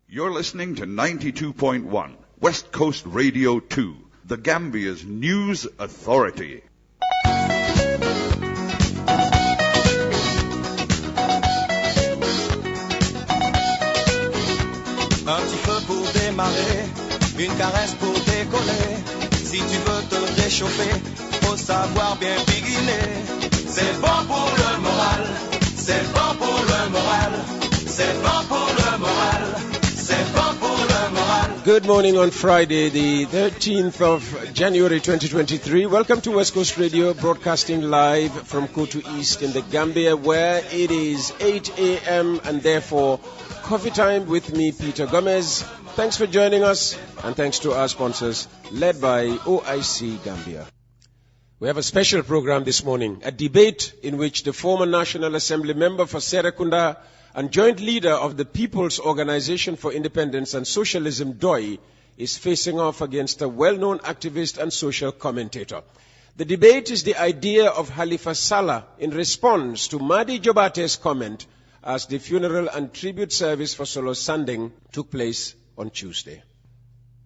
You're listening to 92.1 West Coast Radio 2, the Gambia's news authority. Un petit feu pour démarrer, une caresse pour décoller. Si tu veux te réchauffer, faut savoir bien biguiner. C'est bon pour le moral, c'est bon pour le moral, c'est bon pour le moral, c'est bon pour le moral. Good morning on Friday, the 13th of January 2023. Welcome to West Coast Radio, broadcasting live from Kotu East in the Gambia, where it is 8 a.m. and therefore coffee time with me, Peter Gomez. Thanks for joining us, and thanks to our sponsors, led by OIC Gambia. We have a special program this morning, a debate in which the former National Assembly member for Serekunda and joint leader of the People's Organization for Independence and Socialism, DOI, is facing off against a well-known activist and social commentator. The debate is the idea of Halifa Sallah in response to Madi Jobarteh's comment as the funeral and tribute service for Solo Sandeng took place on Tuesday.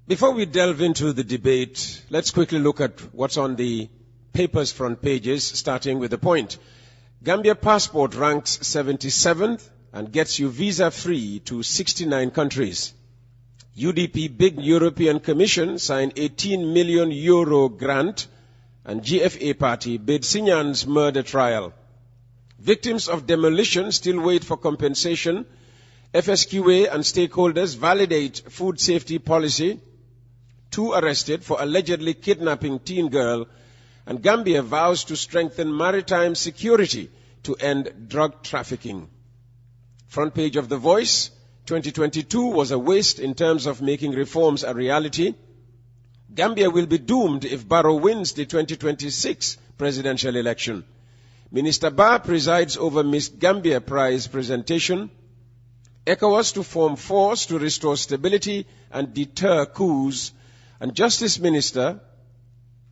Before we delve into the debate, let's quickly look at what's on the paper's front pages, starting with the point. Gambia passport ranks 77th and gets you visa-free to 69 countries. UDP big European Commission signed 18 million euro grant, and GFA party bid Sinyan's murder trial. Victims of demolition still wait for compensation. FSQA and stakeholders validate food safety policy. 2 arrested for allegedly kidnapping teen girl. And Gambia vows to strengthen maritime security to end drug trafficking. Front page of The Voice, 2022 was a waste in terms of making reforms a reality. Gambia will be doomed if Barrow wins the 2026 presidential election. Minister Ba presides over Miss Gambia Prize presentation. ECOWAS to form force to restore stability and deter coups. And Justice Minister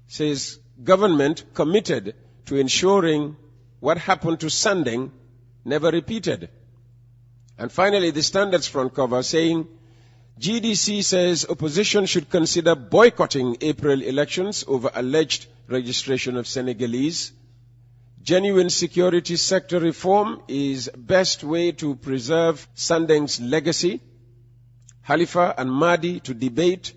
says government committed to ensuring what happened to Sandeng never repeated. And finally, the Standards front cover saying GDC says opposition should consider boycotting April elections over alleged registration of Senegalese. Genuine security sector reform is best way to preserve Sandeng's legacy. Halifa and Madi to debate.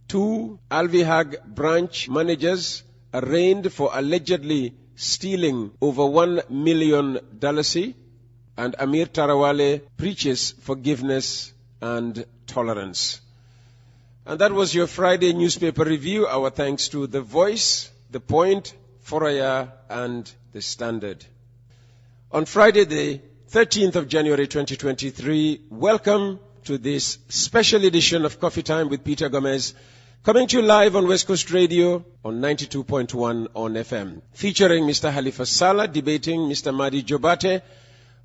2 Alvihag branch managers arraigned for allegedly stealing over $1 million. And Amir Tarawale preaches forgiveness and tolerance. And that was your Friday newspaper review. Our thanks to The Voice, The Point, Foraya, and The Standard. On Friday, the 13th of January 2023, welcome to this special edition of Coffee Time with Peter Gomez, coming to you live on West Coast Radio on 92.1 on FM, featuring Mr. Halifa Sallah debating Mr. Madi Jobarteh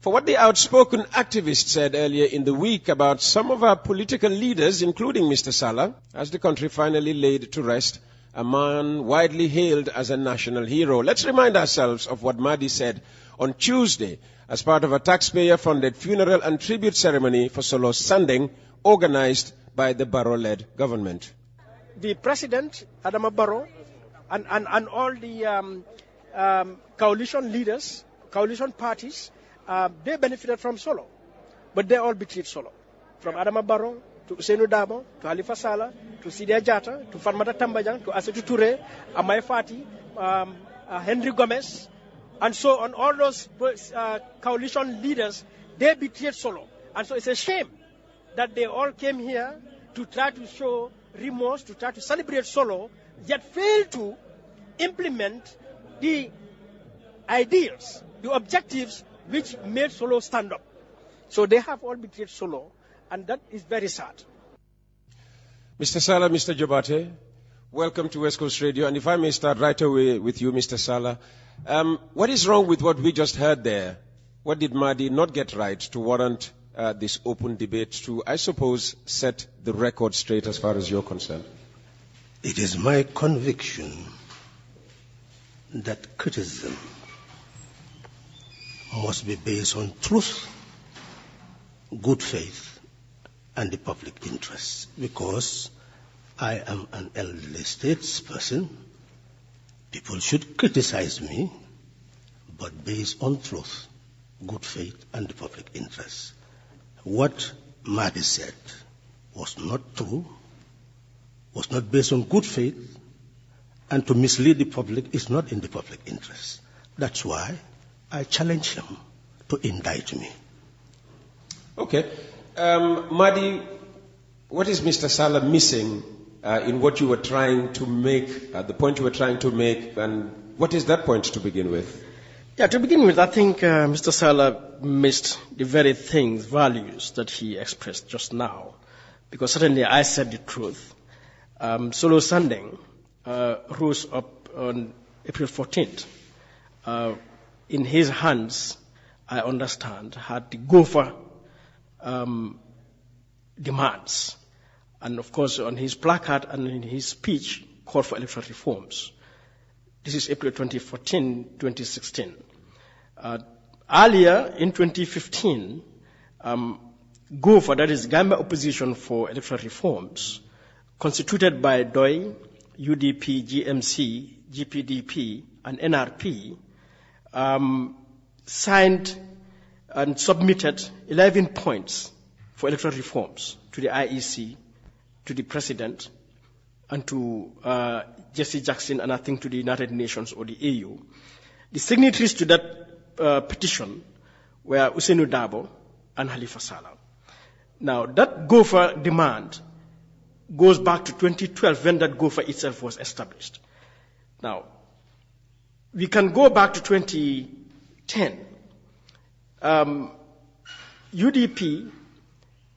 for what the outspoken activist said earlier in the week about some of our political leaders, including Mr. Sallah, as the country finally laid to rest a man widely hailed as a national hero. Let's remind ourselves of what Madi said on Tuesday as part of a taxpayer-funded funeral and tribute ceremony for Solo Sandeng, organized by the Barrow-led government. The President, Adama Barrow, and all the coalition leaders, coalition parties, they benefited from Solo, but they all betrayed Solo. From Adama Barrow to Ousseynou Dabo, to Halifa Sallah, to Sidia Jatta, to Fatmata Tambajang, to Assetou Touré, Amai Fati, Henry Gomez, and so on. All those coalition leaders, they betrayed Solo. And so it's a shame that they all came here to try to show remorse, to try to celebrate Solo, yet fail to implement the ideals, the objectives which made Solo stand up. So they have all betrayed Solo, and that is very sad. Mr. Sallah, Mr. Jobarteh, welcome to West Coast Radio. And if I may start right away with you, Mr. Sallah, what is wrong with what we just heard there? What did Madi not get right to warrant this open debate to, I suppose, set the record straight as far as you're concerned? It is my conviction that criticism must be based on truth, good faith, and the public interest, because I am an elderly statesperson. People should criticize me, but based on truth, good faith, and the public interest. What Madi said was not true, was not based on good faith, and to mislead the public is not in the public interest. That's why I challenge him to indict me. Okay. Madi, what is Mr. Sallah missing in what you were trying to make, the point you were trying to make, and what is that point to begin with? Yeah, to begin with, I think Mr. Sallah missed the very things, values that he expressed just now, because certainly I said the truth. Solo Sandeng rose up on April 14th. In his hands, I understand, had the Gopher demands. And of course, on his placard and in his speech, called for electoral reforms. This is April 2014, 2016. Earlier, in 2015, Gopher, that is Gambia Opposition for Electoral Reforms, constituted by DOI, UDP, GMC, GPDP, and NRP, signed and submitted 11 points for electoral reforms to the IEC, to the President, and to Jesse Jackson, and I think to the United Nations or the AU. The signatories to that petition were Usainu Dabo and Halifa Sallah. Now, that Gopher demand goes back to 2012 when that Gopher itself was established. Now, we can go back to 2010. UDP,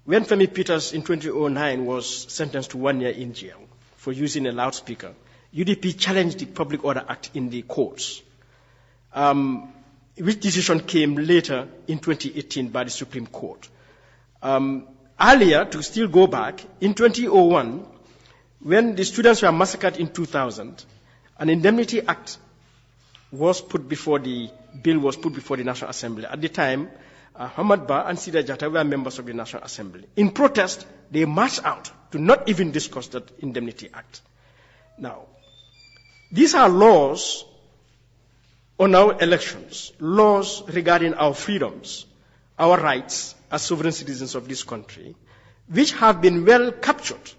when Femi Peters in 2009 was sentenced to 1 year in jail for using a loudspeaker, UDP challenged the Public Order Act in the courts, which decision came later in 2018 by the Supreme Court. Earlier, to still go back, in 2001, when the students were massacred in 2000, an Indemnity Act was put before the bill was put before the National Assembly. At the time, Hamad Ba and Sida Jatta were members of the National Assembly. In protest, they marched out to not even discuss that Indemnity Act. Now, these are laws on our elections, laws regarding our freedoms, our rights as sovereign citizens of this country, which have been well captured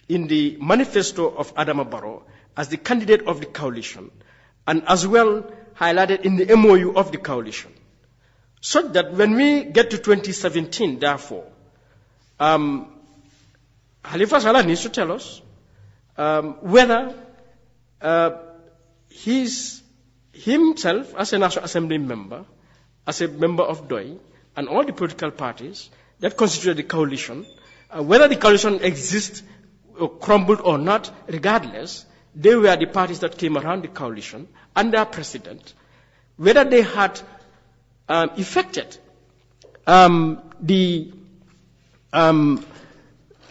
in the manifesto of Adama Barrow as the candidate of the coalition, and as well highlighted in the MOU of the coalition. So that when we get to 2017, therefore, Halifa Sallah needs to tell us whether himself as a National Assembly member, as a member of DOI, and all the political parties that constitute the coalition, whether the coalition exists or crumbled or not, regardless, they were the parties that came around the coalition and their president, whether they had effected that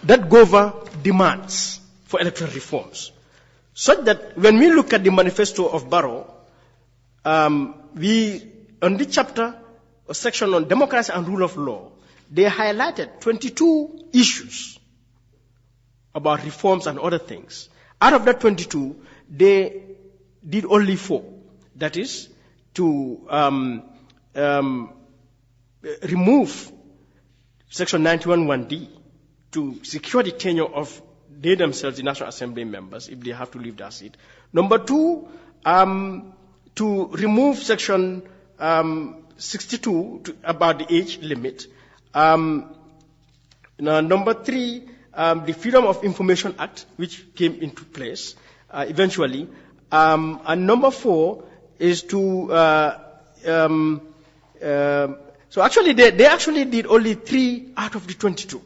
Gova demands for electoral reforms. Such that when we look at the manifesto of Barrow, we, on the chapter or section on democracy and rule of law, they highlighted 22 issues about reforms and other things. Out of that 22, they did only 4. That is, to remove Section 91(1)(d) to secure the tenure of they themselves, the National Assembly members, if they have to leave their seat. Number 2, to remove Section 62 about the age limit. Number 3, the Freedom of Information Act, which came into place eventually. And number 4 is to so actually they actually did only 3 out of the 22. Okay.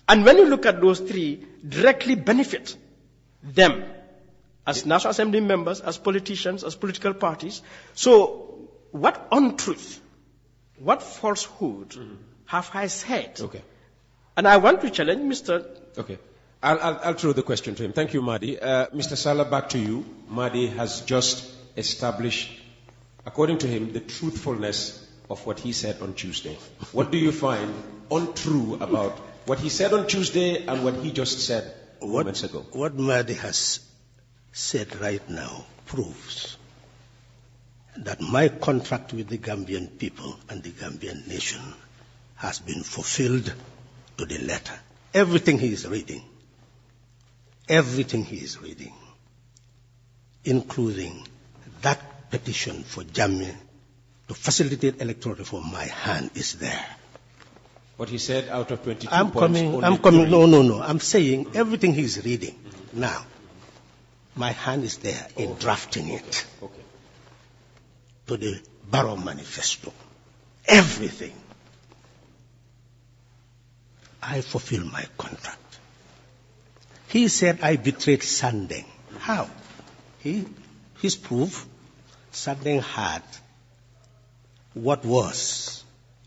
And when you look at those 3, directly benefit them as National Assembly members, as politicians, as political parties. So what untruth, what falsehood have I said? Okay. And I want to challenge Mr. Okay. I'll throw the question to him. Thank you, Madi. Mr. Sallah, back to you. Madi has just established, according to him, the truthfulness of what he said on Tuesday. What do you find untrue about What he said on Tuesday and what he just said moments ago. What Madi has said right now proves that my contract with the Gambian people and the Gambian nation has been fulfilled to the letter. Everything he is reading, including that petition for Jammeh to facilitate electoral reform, my hand is there. What he said out of 22 I'm points. coming. No. I'm saying everything he's reading. Now, my hand is there in drafting it to the Barrow Manifesto. Everything. I fulfill my contract. He said I betrayed Sandeng. How? His proof, Sandeng had what was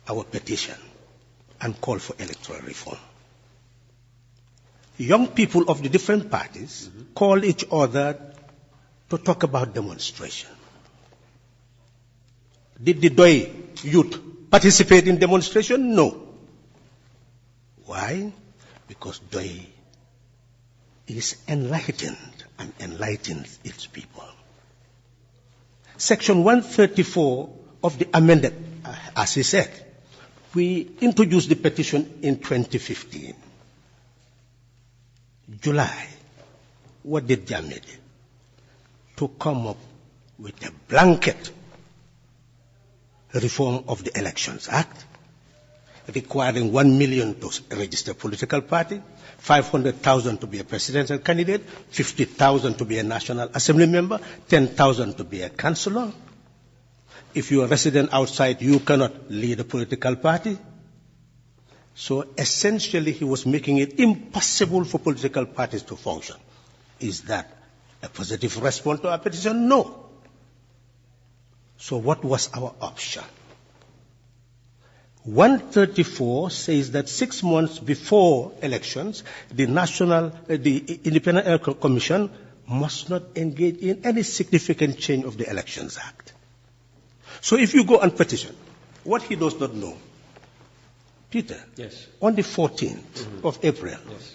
our petition and called for electoral reform. Young people of the different parties called each other to talk about demonstration. Did the Doi youth participate in demonstration? No. Why? Because Doi is enlightened and enlightens its people. Section 134 of the amended, as he said, we introduced the petition in 2015. July, what did Jammeh do? To come up with a blanket reform of the Elections Act, requiring 1 million to register a political party, 500,000 to be a presidential candidate, 50,000 to be a National Assembly member, 10,000 to be a councillor. If you are a resident outside, you cannot lead a political party. So essentially, he was making it impossible for political parties to function. Is that a positive response to our petition? No. So what was our option? 134 says that 6 months before elections, the Independent Electoral Commission must not engage in any significant change of the Elections Act. So if you go and petition, what he does not know, Peter, yes, on the 14th of April, yes,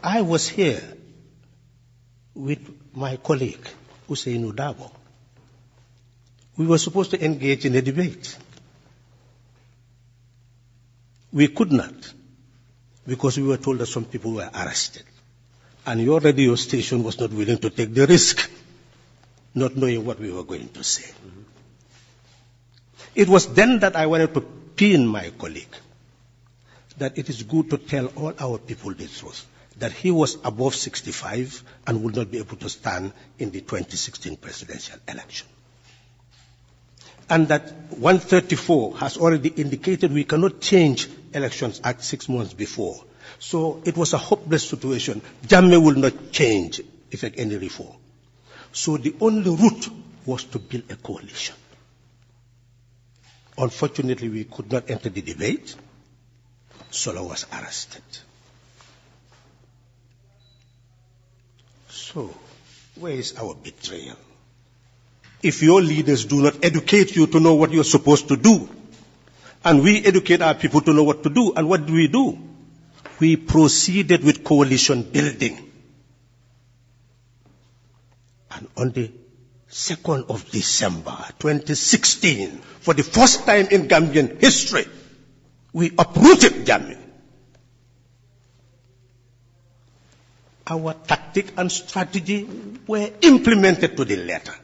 I was here with my colleague, Hussein Udabo. We were supposed to engage in a debate. We could not, because we were told that some people were arrested. And your radio station was not willing to take the risk, not knowing what we were going to say. It was then that I wanted to pin my colleague that it is good to tell all our people the truth, that he was above 65 and would not be able to stand in the 2016 presidential election. And that 134 has already indicated we cannot change Elections Act 6 months before. So it was a hopeless situation. Jammeh will not change, effect any reform. So the only route was to build a coalition. Unfortunately, we could not enter the debate. Sallah was arrested. So, where is our betrayal? If your leaders do not educate you to know what you're supposed to do, and we educate our people to know what to do, and what do? We proceeded with coalition building. And on the 2nd of December 2016, for the first time in Gambian history, we uprooted Jammeh. Our tactic and strategy were implemented to the letter.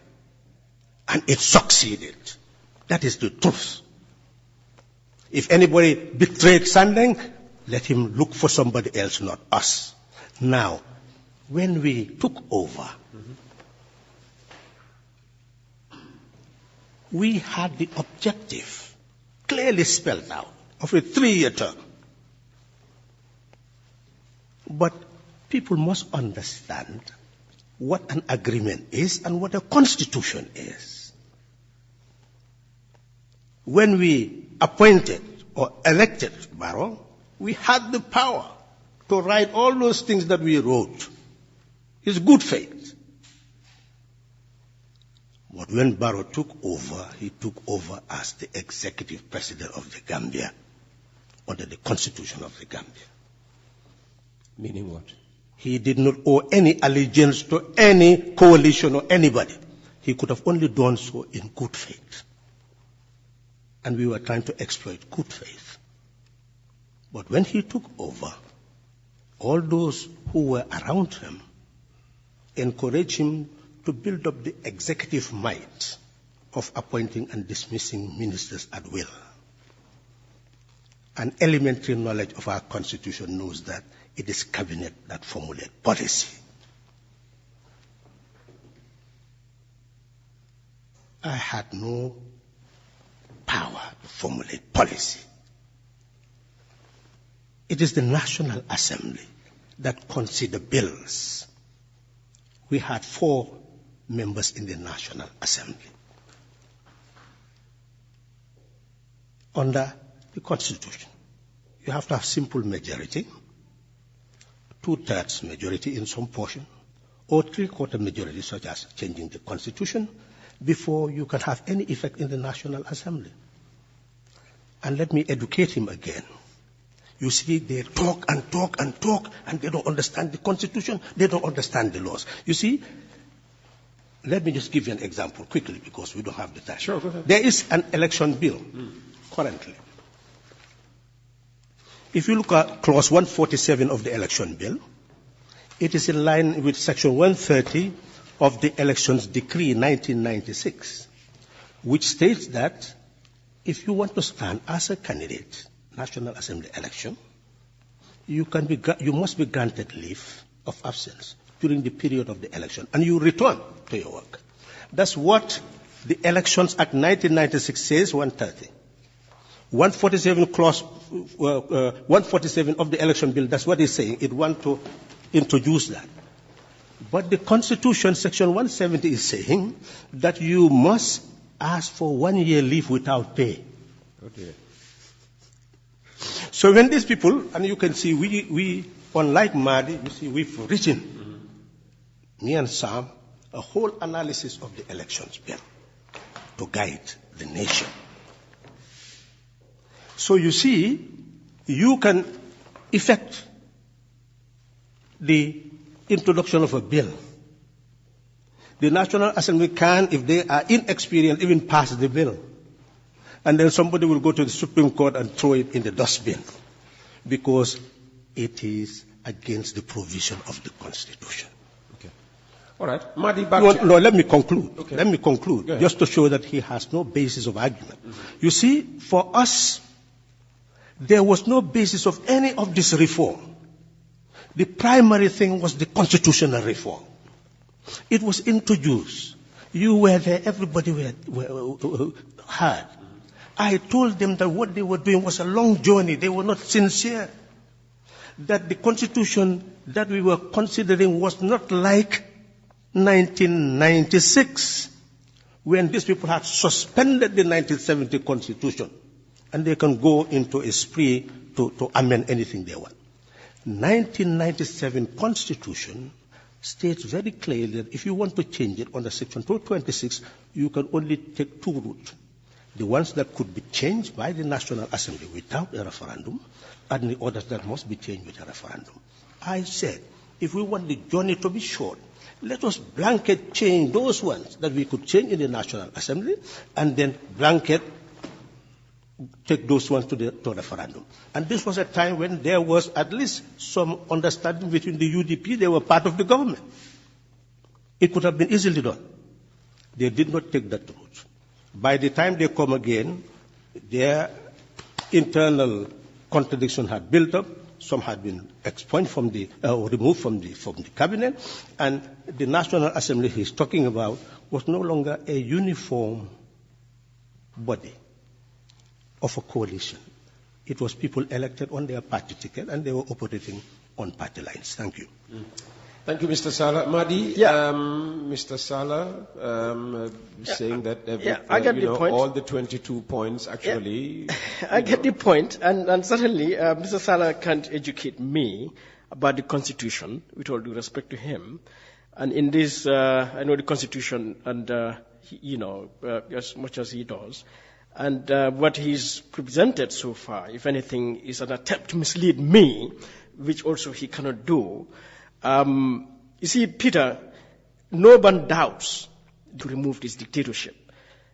And it succeeded. That is the truth. If anybody betrayed Sandeng, let him look for somebody else, not us. Now, when we took over, we had the objective clearly spelled out of a 3-year term. But people must understand what an agreement is and what a constitution is. When we appointed or elected Barrow, we had the power to write all those things that we wrote. It's good faith. But when Barrow took over, he took over as the executive president of the Gambia under the Constitution of the Gambia. Meaning what? He did not owe any allegiance to any coalition or anybody. He could have only done so in good faith. And we were trying to exploit good faith. But when he took over, all those who were around him encouraged him to build up the executive might of appointing and dismissing ministers at will. An elementary knowledge of our Constitution knows that it is cabinet that formulates policy. I had no power to formulate policy. It is the National Assembly that consider bills. We had 4 members in the National Assembly. Under the Constitution, you have to have simple majority, 2/3 majority in some portion, or 3/4 majority, such as changing the Constitution, before you can have any effect in the National Assembly. And let me educate him again. You see, they talk and talk and talk, and they don't understand the Constitution, they don't understand the laws. You see, let me just give you an example quickly, because we don't have the time. Sure, go ahead. There is an election bill currently. If you look at clause 147 of the election bill, it is in line with section 130 of the Elections Decree 1996, which states that if you want to stand as a candidate, National Assembly election, you must be granted leave of absence during the period of the election, and you return to your work. That's what the Elections Act 1996 says, 130. 147 clause 147 of the election bill, that's what it's saying. It wants to introduce that. But the Constitution, section 170, is saying that you must ask for 1 year leave without pay. Okay. So when these people, and you can see, we unlike Madi, you see, we've written, me and Sam, a whole analysis of the elections bill to guide the nation. So you see, you can effect the introduction of a bill. The National Assembly can, if they are inexperienced, even pass the bill. And then somebody will go to the Supreme Court and throw it in the dustbin, because it is against the provision of the Constitution. Okay. All right. Madi, back to... No, let me conclude. Okay. Let me conclude, just to show that he has no basis of argument. You see, for us, there was no basis of any of this reform. The primary thing was the constitutional reform. It was introduced. You were there, everybody heard. I told them that what they were doing was a long journey. They were not sincere. That the constitution that we were considering was not like 1996, when these people had suspended the 1970 constitution, and they can go into a spree to amend anything they want. 1997 constitution states very clearly that if you want to change it under section 226, you can only take 2 routes. The ones that could be changed by the National Assembly without a referendum, and the others that must be changed with a referendum. I said, if we want the journey to be short, let us blanket change those ones that we could change in the National Assembly, and then blanket take those ones to referendum. And this was a time when there was at least some understanding between the UDP. They were part of the government. It could have been easily done. They did not take that route. By the time they come again, their internal contradiction had built up. Some had been expunged from removed from the cabinet, and the National Assembly he's talking about was no longer a uniform body of a coalition. It was people elected on their party ticket, and they were operating on party lines. Thank you. Thank you, Mr. Sallah. Madi, Mr. Sallah saying that I get the point. all the 22 points actually... I get the point, and certainly Mr. Sallah can't educate me about the Constitution, with all due respect to him. And in this, I know the Constitution, and, as much as he does. And what he's presented so far, if anything, is an attempt to mislead me, which also he cannot do. You see, Peter, no one doubts to remove this dictatorship.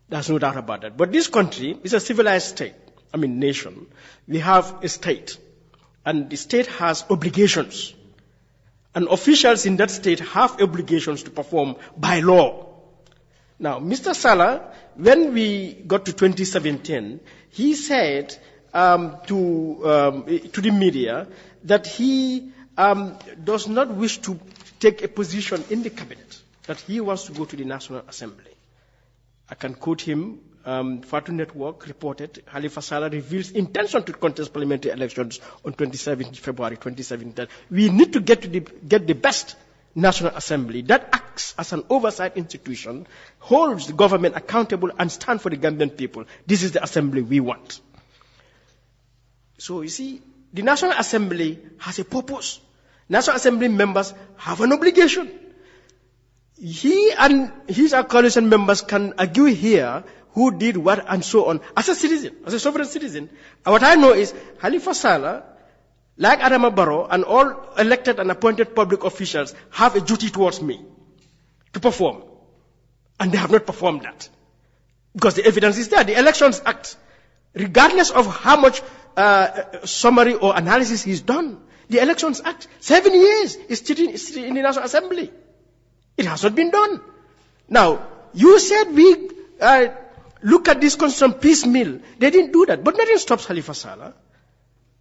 There's no doubt about that. But this country is a civilized state, nation. We have a state, and the state has obligations. And officials in that state have obligations to perform by law. Now, Mr. Sallah, when we got to 2017, he said to the media that he does not wish to take a position in the cabinet, that he wants to go to the National Assembly. I can quote him. Fatu Network reported Halifa Sallah reveals intention to contest parliamentary elections on 27 February 2017. That we need to get the best National Assembly that acts as an oversight institution, holds the government accountable, and stands for the Gambian people. This is the assembly we want. So you see, the National Assembly has a purpose. National Assembly members have an obligation. He and his coalition members can argue here who did what and so on. As a citizen, as a sovereign citizen, what I know is Halifa Sallah, like Adama Barrow, and all elected and appointed public officials have a duty towards me to perform. And they have not performed that. Because the evidence is there. The Elections Act, regardless of how much summary or analysis is done, the Elections Act, 7 years is sitting in the National Assembly. It has not been done. Now, you said we look at this constitution piecemeal. They didn't do that. But nothing stops Halifa Sallah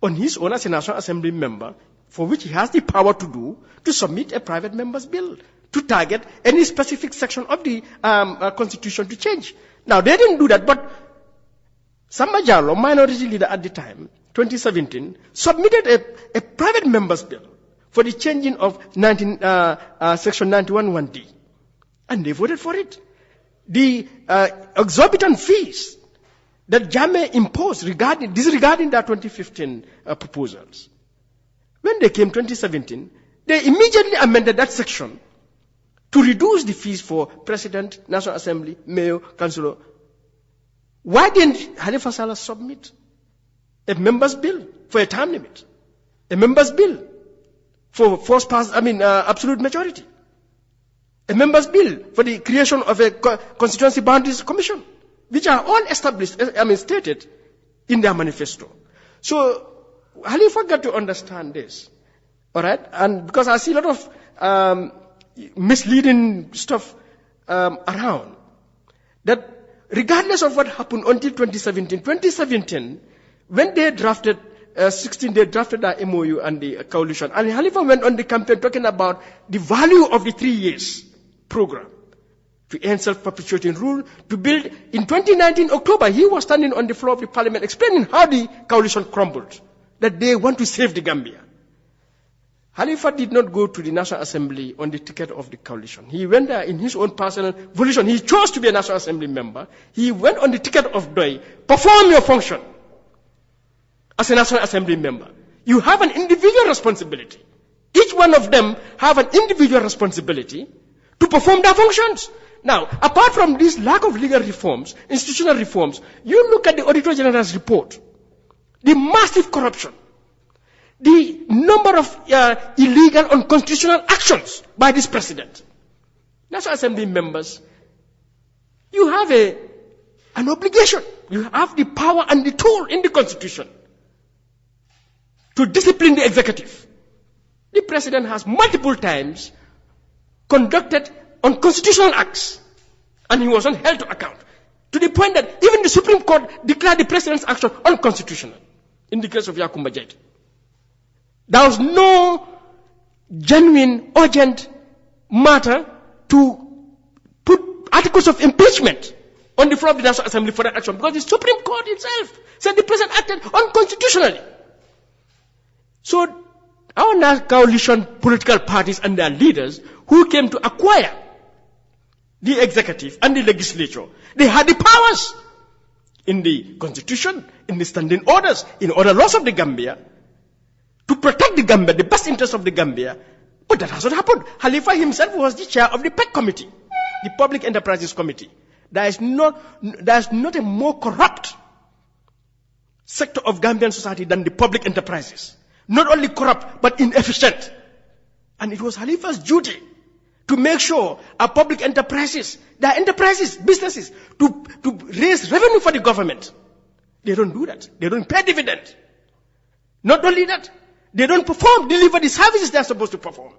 on his own as a National Assembly member, for which he has the power to do, to submit a private member's bill to target any specific section of the constitution to change. Now, they didn't do that, but Samba Jallow, minority leader at the time, 2017, submitted a private member's bill for the changing of section 91(1)(d). And they voted for it. The exorbitant fees that Jammeh imposed disregarding their 2015 proposals. When they came 2017, they immediately amended that section to reduce the fees for President, National Assembly, Mayor, Councillor. Why didn't Halifa Sallah submit a member's bill for a term limit? A member's bill for absolute majority. A member's bill for the creation of a constituency boundaries commission, which are all established, stated in their manifesto. So, Halifa got to understand this. Alright? And because I see a lot of misleading stuff around, that regardless of what happened until 2017, when they drafted 16, they drafted the MOU and the coalition. And Halifa went on the campaign talking about the value of the 3 years program to end self-perpetuating rule, to build. In 2019, October, he was standing on the floor of the parliament explaining how the coalition crumbled, that they want to save the Gambia. Halifa did not go to the National Assembly on the ticket of the coalition. He went there in his own personal volition. He chose to be a National Assembly member. He went on the ticket of Doi. Perform your function as a National Assembly member. You have an individual responsibility. Each one of them have an individual responsibility to perform their functions. Now, apart from this lack of legal reforms, institutional reforms, you look at the Auditor General's report, the massive corruption, the number of illegal, unconstitutional actions by this president. National Assembly members, you have an obligation. You have the power and the tool in the Constitution to discipline the executive. The president has multiple times conducted unconstitutional acts, and he was not held to account, to the point that even the Supreme Court declared the president's action unconstitutional in the case of Yakumba Jaita. There was no genuine, urgent matter to put articles of impeachment on the floor of the National Assembly for that action, because the Supreme Court itself said the president acted unconstitutionally. So, our coalition political parties and their leaders who came to acquire the executive and the legislature, they had the powers in the constitution, in the standing orders, in other laws of the Gambia, to protect the Gambia, the best interest of the Gambia. But that has not happened. Halifa himself was the chair of the PEC committee, the Public Enterprises Committee, There's not a more corrupt sector of Gambian society than the public enterprises. Not only corrupt, but inefficient. And it was Halifa's duty to make sure our public enterprises, their enterprises, businesses, to raise revenue for the government. They don't do that. They don't pay dividend. Not only that, they don't deliver the services they're supposed to perform.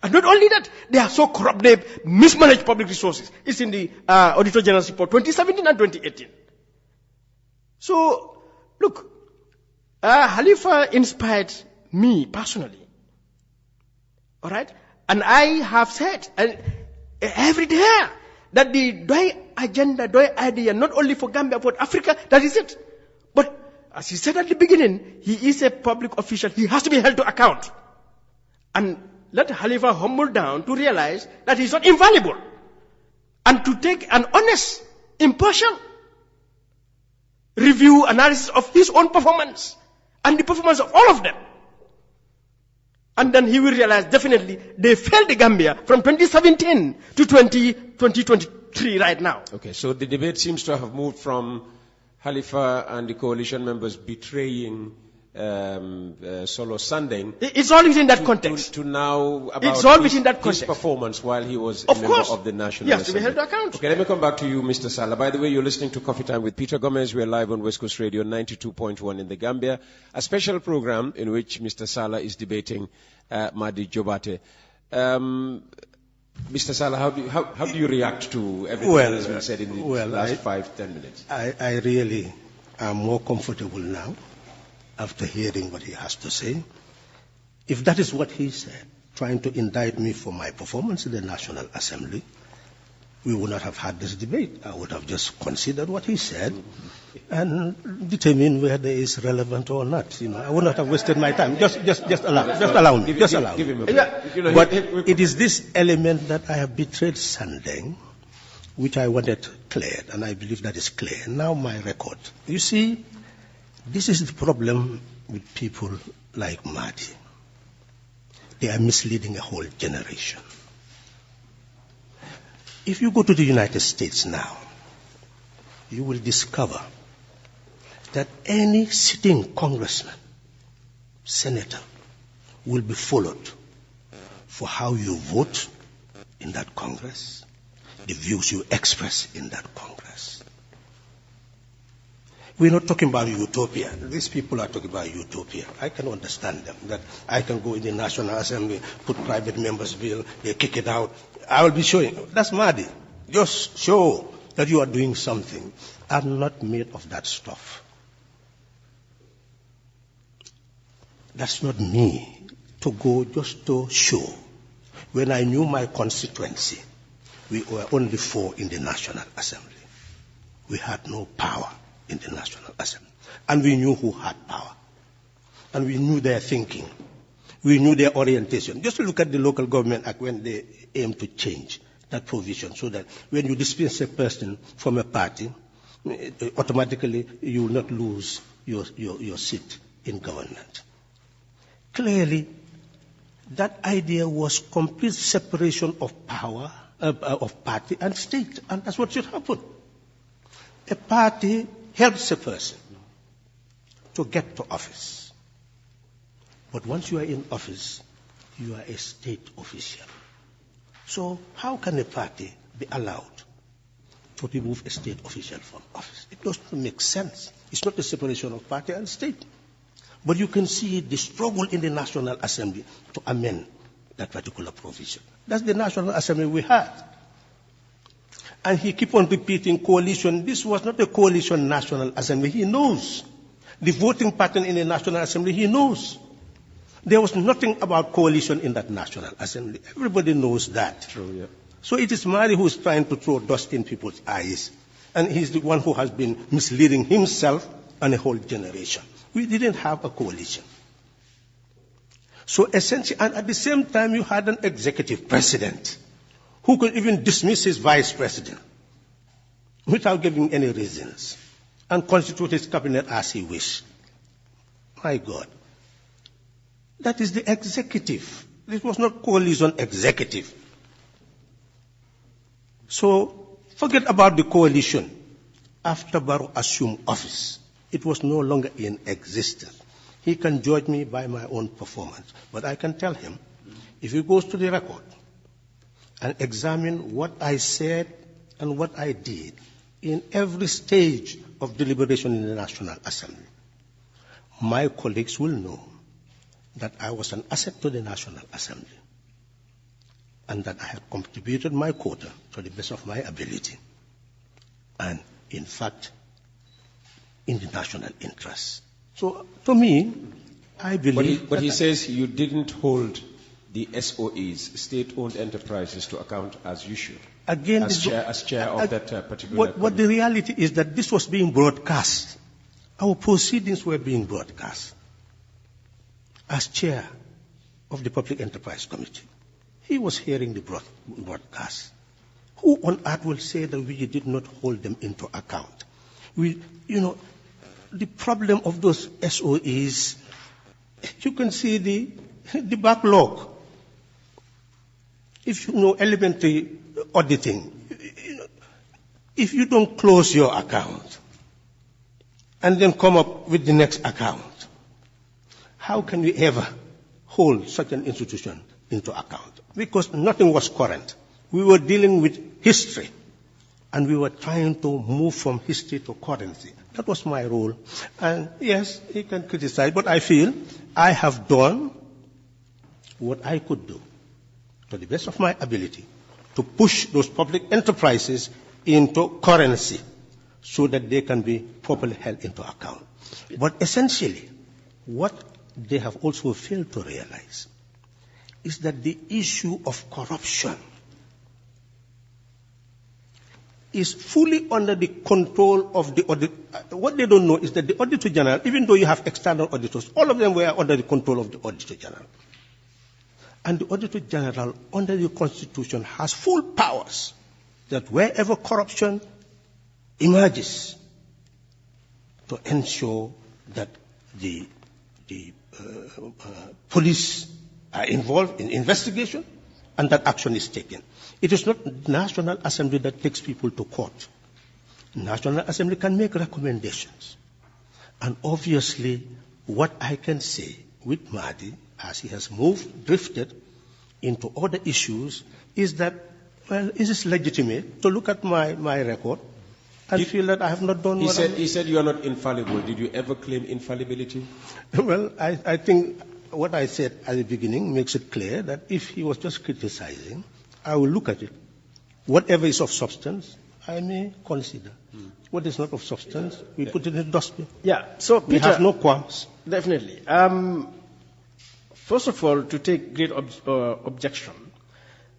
And not only that, they are so corrupt, they mismanage public resources. It's in the Auditor General's report 2017 and 2018. So, look, Halifa inspired me personally. All right? And I have said every day that the Doi agenda, Doi idea, not only for Gambia, but Africa, that is it. But as he said at the beginning, he is a public official. He has to be held to account. And let Halifa humble down to realize that he's not infallible. And to take an honest, impartial review, analysis of his own performance and the performance of all of them. And then he will realize definitely they failed the Gambia from 2017 to 2023 right now. Okay, so the debate seems to have moved from Halifa and the coalition members betraying Sandeng. It's all within that context. To now about it's all within that context. His performance while he was of a member course. of the National Yes, Assembly. to be held to account. Okay, let me come back to you, Mr. Sallah. By the way, you're listening to Coffee Time with Peter Gomez. We're live on West Coast Radio 92.1 in the Gambia. A special program in which Mr. Sallah is debating Madi Jobarteh. Mr. Sallah, how do you react to everything that has been said in the last 5-10 minutes? I really am more comfortable now after hearing what he has to say. If that is what he said, trying to indict me for my performance in the National Assembly, we would not have had this debate. I would have just considered what he said and determine whether it is relevant or not. I would not have wasted my time. Just allow me. Give him a break. But it is this element that I have betrayed Sandeng, which I wanted cleared, and I believe that is clear. Now my record. You see, this is the problem with people like Madi. They are misleading a whole generation. If you go to the United States now, you will discover that any sitting congressman, senator, will be followed for how you vote in that Congress, the views you express in that Congress. We're not talking about utopia. These people are talking about utopia. I can understand them, that I can go in the National Assembly, put private members' bill, they kick it out. I will be showing. That's Madi. Just show that you are doing something. I'm not made of that stuff. That's not me to go just to show. When I knew my constituency, we were only 4 in the National Assembly. We had no power in the National Assembly. And we knew who had power. And we knew their thinking. We knew their orientation. Just look at the Local Government Act when they aim to change that provision so that when you dismiss a person from a party, automatically you will not lose your seat in government. Clearly, that idea was complete separation of power, of party and state, and that's what should happen. A party helps a person to get to office. But once you are in office, you are a state official. So how can a party be allowed to remove a state official from office? It doesn't make sense. It's not a separation of party and state. But you can see the struggle in the National Assembly to amend that particular provision. That's the National Assembly we had. And he keep on repeating coalition. This was not a coalition National Assembly. He knows. The voting pattern in the National Assembly, he knows. There was nothing about coalition in that National Assembly. Everybody knows that. True, yeah. So it is Madi who is trying to throw dust in people's eyes. And he's the one who has been misleading himself and a whole generation. We didn't have a coalition. So essentially, and at the same time, you had an executive president who could even dismiss his vice president without giving any reasons and constitute his cabinet as he wished. My God. That is the executive. This was not coalition executive. So, Forget about the coalition. After Barrow assumed office, it was no longer in existence. He can judge me by my own performance. But I can tell him, if he goes to the record and examine what I said and what I did in every stage of deliberation in the National Assembly, my colleagues will know that I was an asset to the National Assembly and that I have contributed my quota to the best of my ability and, in fact, in the national interest. So, to me, I believe... But he says you didn't hold the SOEs, state-owned enterprises, to account as you should. Again, as chair of that particular... What the reality is that this was being broadcast. Our proceedings were being broadcast. As chair of the Public Enterprise Committee, he was hearing the broadcast. Who on earth will say that we did not hold them into account? The problem of those SOEs, you can see the backlog. If you know elementary auditing, if you don't close your account and then come up with the next account, how can we ever hold such an institution into account? Because nothing was current. We were dealing with history, and we were trying to move from history to currency. That was my role. And yes, he can criticize, but I feel I have done what I could do to the best of my ability to push those public enterprises into currency so that they can be properly held into account. But essentially, what they have also failed to realize is that the issue of corruption is fully under the control of the audit. What they don't know is that the Auditor General, even though you have external auditors, all of them were under the control of the Auditor General. And the Auditor General, under the Constitution, has full powers that wherever corruption emerges, to ensure that the police are involved in investigation and that action is taken. It is not the National Assembly that takes people to court. The National Assembly can make recommendations. And obviously, what I can say with Madi, as he has drifted into other issues, is that, well, it is legitimate to look at my record and feel that I have not done what he said you are not infallible. Did you ever claim infallibility? Well, I think what I said at the beginning makes it clear that if he was just criticizing, I will look at it. Whatever is of substance, I may consider. What is not of substance, we put it in the dustbin. Yeah, so Peter, we have no qualms. Definitely. First of all, to take great objection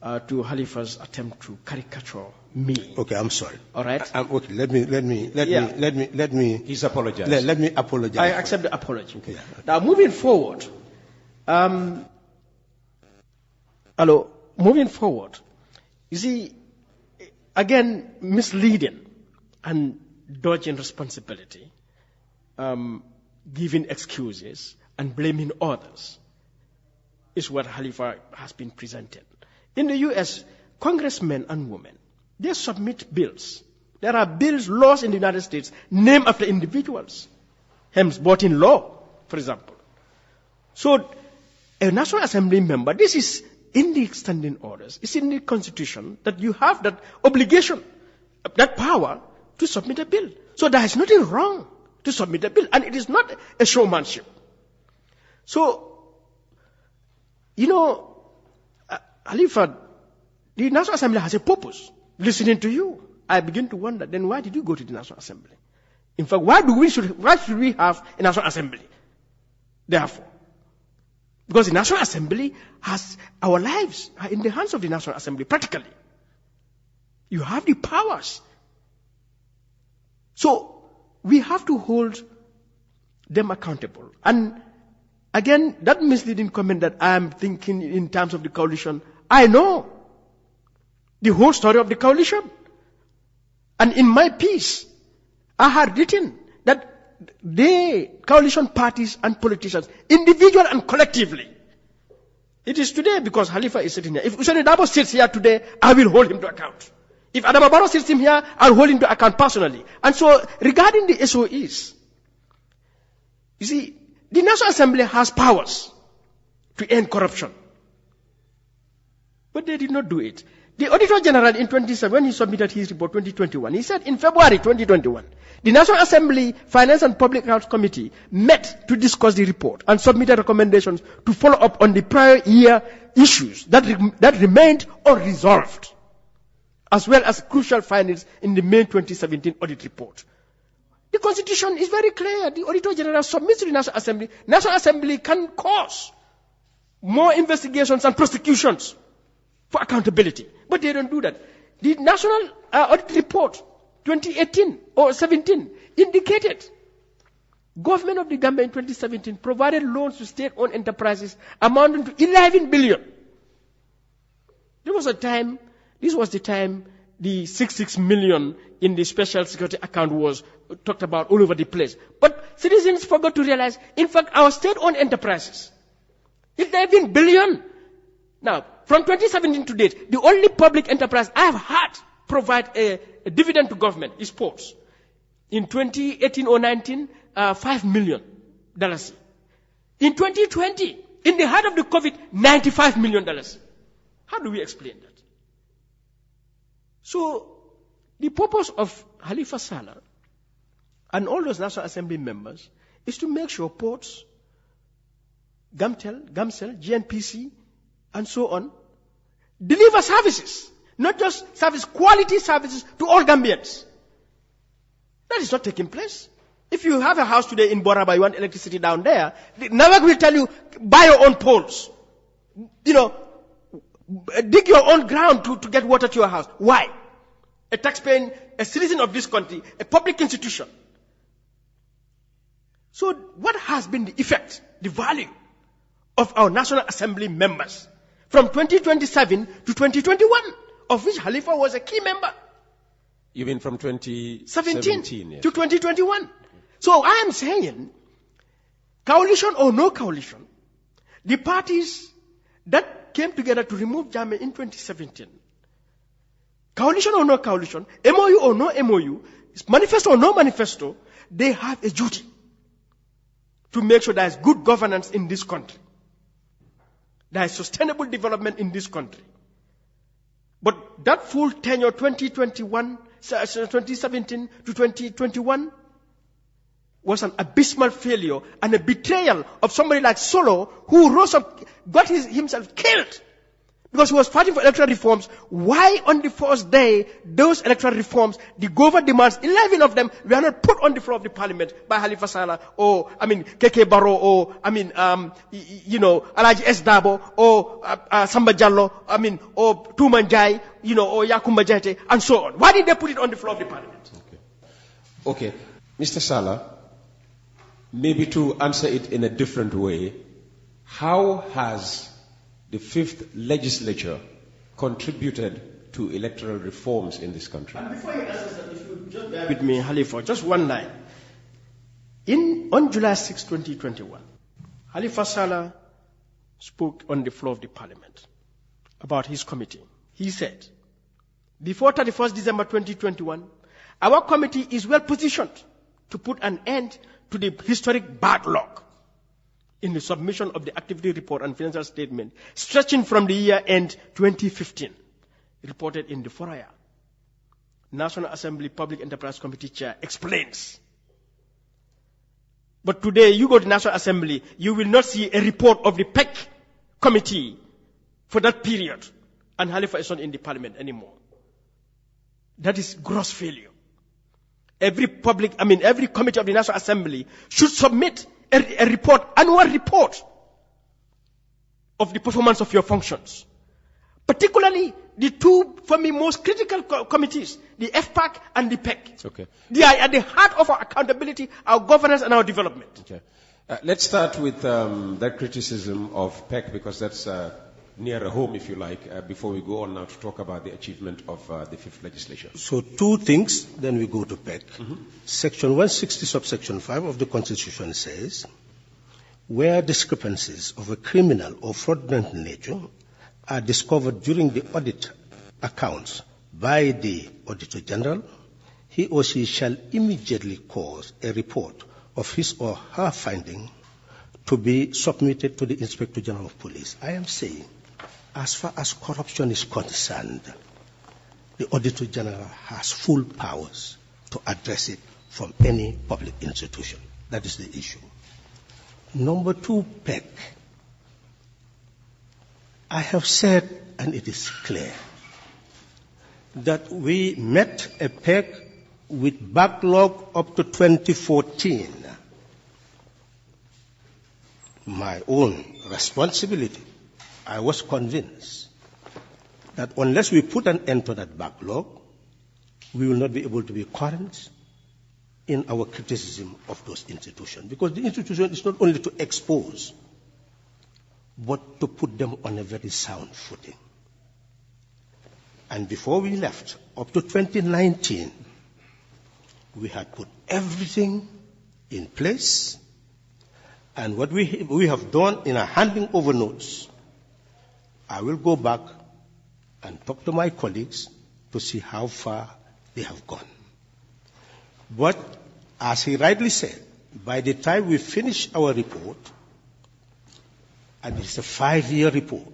to Halifa's attempt to caricature me. Okay, I'm sorry. All right. Okay, let me. He's apologized. Let me apologize. I accept the apology. Okay. Now, moving forward. Moving forward, you see, again, misleading and dodging responsibility, giving excuses and blaming others is what Halifa has been presented. In the U.S., congressmen and women, they submit bills. There are bills, laws in the United States named after individuals, hence brought in law, for example. So, a National Assembly member, this is in the standing orders, it's in the Constitution that you have that obligation, that power to submit a bill. So there is nothing wrong to submit a bill, and it is not a showmanship. So, Halifa, the National Assembly has a purpose. Listening to you, I begin to wonder, then why did you go to the National Assembly? In fact, why should we have a National Assembly? Therefore, because the National Assembly has our lives are in the hands of the National Assembly, practically. You have the powers. So, we have to hold them accountable. And again, that misleading comment that I am thinking in terms of the coalition, I know the whole story of the coalition. And in my piece, I had written that the coalition parties and politicians, individual and collectively, it is today because Halifa is sitting here. If Usaini Dabo sits here today, I will hold him to account. If Adama Barrow sits him here, I'll hold him to account personally. And so, regarding the SOEs, you see, the National Assembly has powers to end corruption. But they did not do it. The Auditor General in 2017, when he submitted his report 2021, he said in February 2021, the National Assembly Finance and Public Health Committee met to discuss the report and submitted recommendations to follow up on the prior year issues that remained unresolved, as well as crucial findings in the May 2017 audit report. The Constitution is very clear. The Auditor General submits to the National Assembly. National Assembly can cause more investigations and prosecutions for accountability. But they don't do that. The National Audit Report 2018 or 17 indicated government of the Gambia in 2017 provided loans to state-owned enterprises amounting to 11 billion. This was the time the 66 million in the special security account was talked about all over the place. But citizens forgot to realize, in fact, our state-owned enterprises, 11 billion. Now, from 2017 to date, the only public enterprise I have had provide a dividend to government is ports. In 2018 or 19, $5 million. In 2020, in the height of the COVID, $95 million. How do we explain that? So, the purpose of Halifa Sallah and all those National Assembly members is to make sure ports, GAMCEL, GNPC, and so on, deliver services, not just quality services to all Gambians. That is not taking place. If you have a house today in Boraba, you want electricity down there, NAWAC will tell you, buy your own poles. Dig your own ground to get water to your house. Why? A taxpaying, a citizen of this country, a public institution. So what has been the effect, the value of our National Assembly members from 2027 to 2021, of which Halifa was a key member? You mean from 2017 yes, to 2021. So I am saying, coalition or no coalition, the parties that came together to remove Jammeh in 2017, coalition or no coalition, MOU or no MOU, manifesto or no manifesto, they have a duty to make sure there is good governance in this country. There is sustainable development in this country. But that full tenure, 2017 to 2021, was an abysmal failure and a betrayal of somebody like Solo, who rose up, got himself killed because he was fighting for electoral reforms. Why on the first day, those electoral reforms, the government demands, 11 of them were not put on the floor of the parliament by Halifa Sallah, or, KK Barrow, or, Alaji S. Dabo, or, Samba Jallo, or Tuman Jai, or Yakumba Jete, and so on. Why did they put it on the floor of the parliament? Okay. Mr. Sallah, maybe to answer it in a different way, how has the fifth legislature contributed to electoral reforms in this country? And before you answer that, if you just bear with me, Halifa, just one line. On July 6, 2021, Halifa Sallah spoke on the floor of the parliament about his committee. He said, before 31st December 2021, our committee is well positioned to put an end to the historic backlog in the submission of the activity report and financial statement stretching from the year end 2015, reported in the Foraya. National Assembly Public Enterprise Committee Chair explains. But today, you go to National Assembly, you will not see a report of the PEC committee for that period. And Halifa is not in the parliament anymore. That is gross failure. Every committee of the National Assembly should submit a report, annual report of the performance of your functions. Particularly the two, for me, most critical committees, the FPAC and the PEC. Okay. They are at the heart of our accountability, our governance, and our development. Okay. Let's start with that criticism of PEC, because that's nearer home, if you like, before we go on now to talk about the achievement of the fifth legislature. So two things, then we go to PEC. Section 160, subsection 5 of the Constitution says, where discrepancies of a criminal or fraudulent nature are discovered during the audit accounts by the Auditor General, he or she shall immediately cause a report of his or her finding to be submitted to the Inspector General of Police. I am saying, as far as corruption is concerned, the Auditor General has full powers to address it from any public institution. That is the issue. Number two, PEC. I have said, and it is clear, that we met a PEC with backlog up to 2014. My own responsibility, I was convinced that unless we put an end to that backlog, we will not be able to be current in our criticism of those institutions. Because the institution is not only to expose, but to put them on a very sound footing. And before we left, up to 2019, we had put everything in place. And what we have done in our handing over notes, I will go back and talk to my colleagues to see how far they have gone. But as he rightly said, by the time we finish our report, and it's a 5-year report,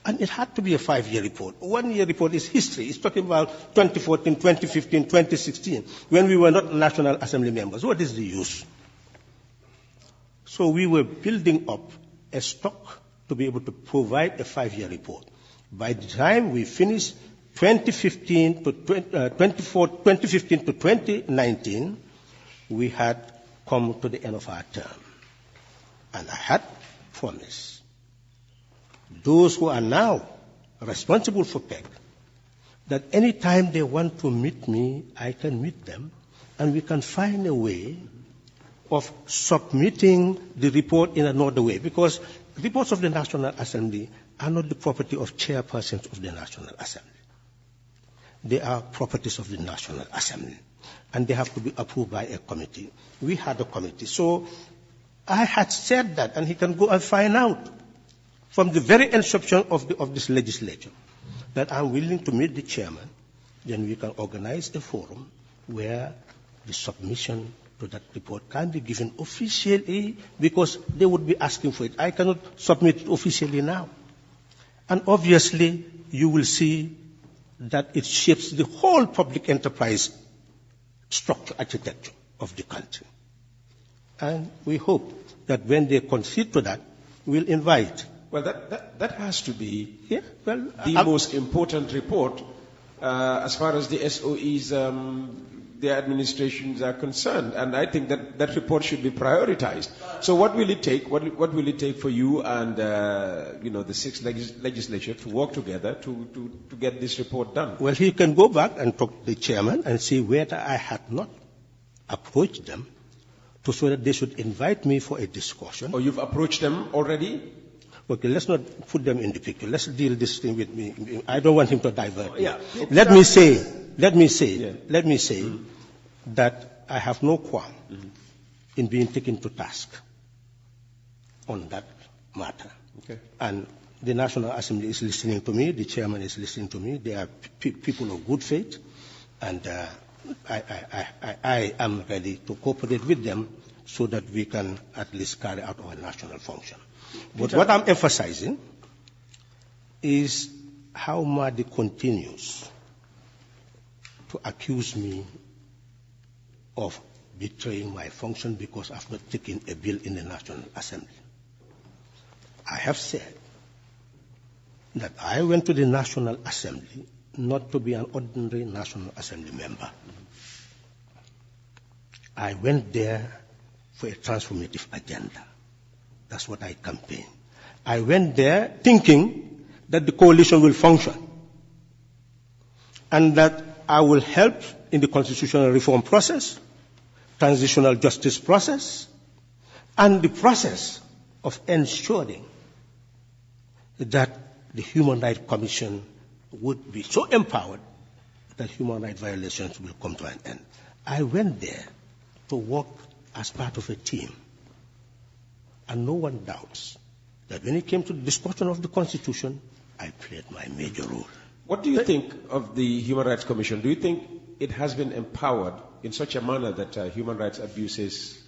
and it had to be a 5-year report. 1-year report is history. It's talking about 2014, 2015, 2016, when we were not National Assembly members. What is the use? So we were building up a stock to be able to provide a 5-year report. By the time we finished 2015 to 2019, we had come to the end of our term. And I had promised those who are now responsible for PEC that any time they want to meet me, I can meet them, and we can find a way of submitting the report in another way, because reports of the National Assembly are not the property of chairpersons of the National Assembly. They are properties of the National Assembly, and they have to be approved by a committee. We had a committee. So I had said that, and he can go and find out from the very inception of this legislature that I'm willing to meet the chairman. Then we can organize a forum where the submission to that report can be given officially, because they would be asking for it. I cannot submit it officially now. And obviously, you will see that it shapes the whole public enterprise structure, architecture of the country. And we hope that when they concede to that, we'll invite. Well, that has to be the most important report as far as the SOEs, their administrations are concerned. And I think that report should be prioritized. So what will it take? What will it take for you and the sixth legislature to work together to get this report done? Well, he can go back and talk to the chairman and see whether I had not approached them so that they should invite me for a discussion. Oh, you've approached them already? Okay, let's not put them in the picture. Let's deal this thing with me. I don't want him to divert me. Yeah. Let me say that I have no qualm in being taken to task on that matter. Okay. And the National Assembly is listening to me. The chairman is listening to me. They are people of good faith, and I am ready to cooperate with them so that we can at least carry out our national function. But what I'm emphasizing is how Madi continues to accuse me of betraying my function because I've not taken a bill in the National Assembly. I have said that I went to the National Assembly not to be an ordinary National Assembly member. I went there for a transformative agenda. That's what I campaigned. I went there thinking that the coalition will function and that I will help in the constitutional reform process, transitional justice process, and the process of ensuring that the Human Rights Commission would be so empowered that human rights violations will come to an end. I went there to work as part of a team. And no one doubts that when it came to the discussion of the Constitution, I played my major role. What do you think of the Human Rights Commission? Do you think it has been empowered in such a manner that human rights abuses,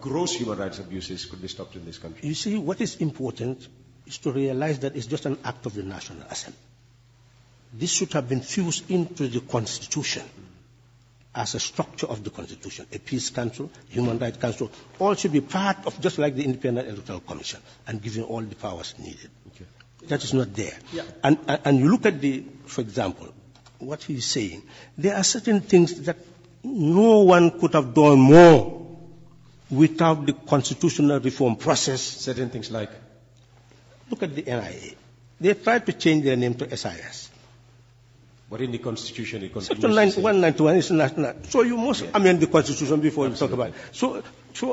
gross human rights abuses could be stopped in this country? You see, what is important is to realize that it's just an act of the National Assembly. This should have been fused into the Constitution as a structure of the Constitution. A Peace Council, Human Rights Council, all should be part of, just like the Independent Electoral Commission, and given all the powers needed. Okay. That is not there. Yeah. And you look at for example, what he's saying, there are certain things that no one could have done more without the constitutional reform process. Certain things like? Look at the NIA. They tried to change their name to SIS. But in the Constitution, it continues. Section 191 is national. So you must amend the Constitution before you talk about it. So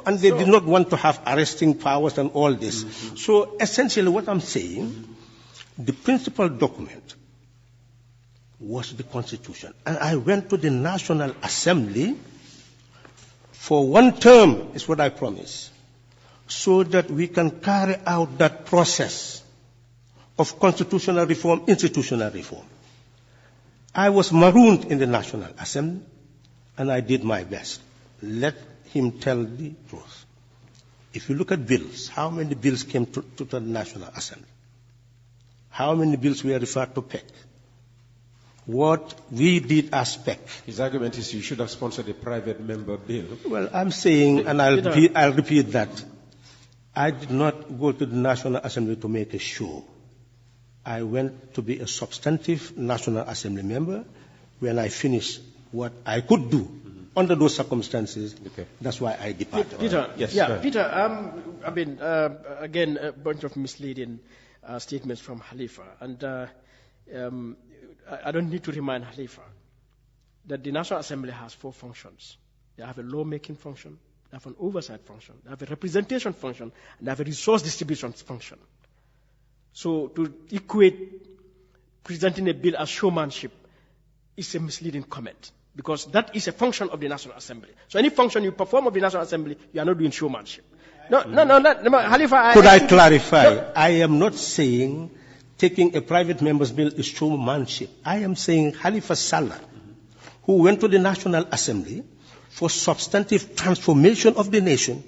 they did not want to have arresting powers and all this. Mm-hmm. So essentially what I'm saying, the principal document was the Constitution. And I went to the National Assembly for one term, is what I promised, so that we can carry out that process of constitutional reform, institutional reform. I was marooned in the National Assembly, and I did my best. Let him tell the truth. If you look at bills, how many bills came to the National Assembly? How many bills were referred to PEC? What we did as PEC. His argument is you should have sponsored a private member bill. Well, I'm saying, and I'll repeat that, I did not go to the National Assembly to make a show. I went to be a substantive National Assembly member. When I finished what I could do under those circumstances, that's why I departed. Peter, yes, Peter, again, a bunch of misleading statements from Halifa. And I don't need to remind Halifa that the National Assembly has 4 functions. They have a lawmaking function, they have an oversight function, they have a representation function, and they have a resource distribution function. So to equate presenting a bill as showmanship is a misleading comment, because that is a function of the National Assembly. So any function you perform of the National Assembly, you are not doing showmanship. No, Halifa. Could I clarify? No. I am not saying taking a private member's bill is showmanship. I am saying Halifa Sallah, who went to the National Assembly for substantive transformation of the nation,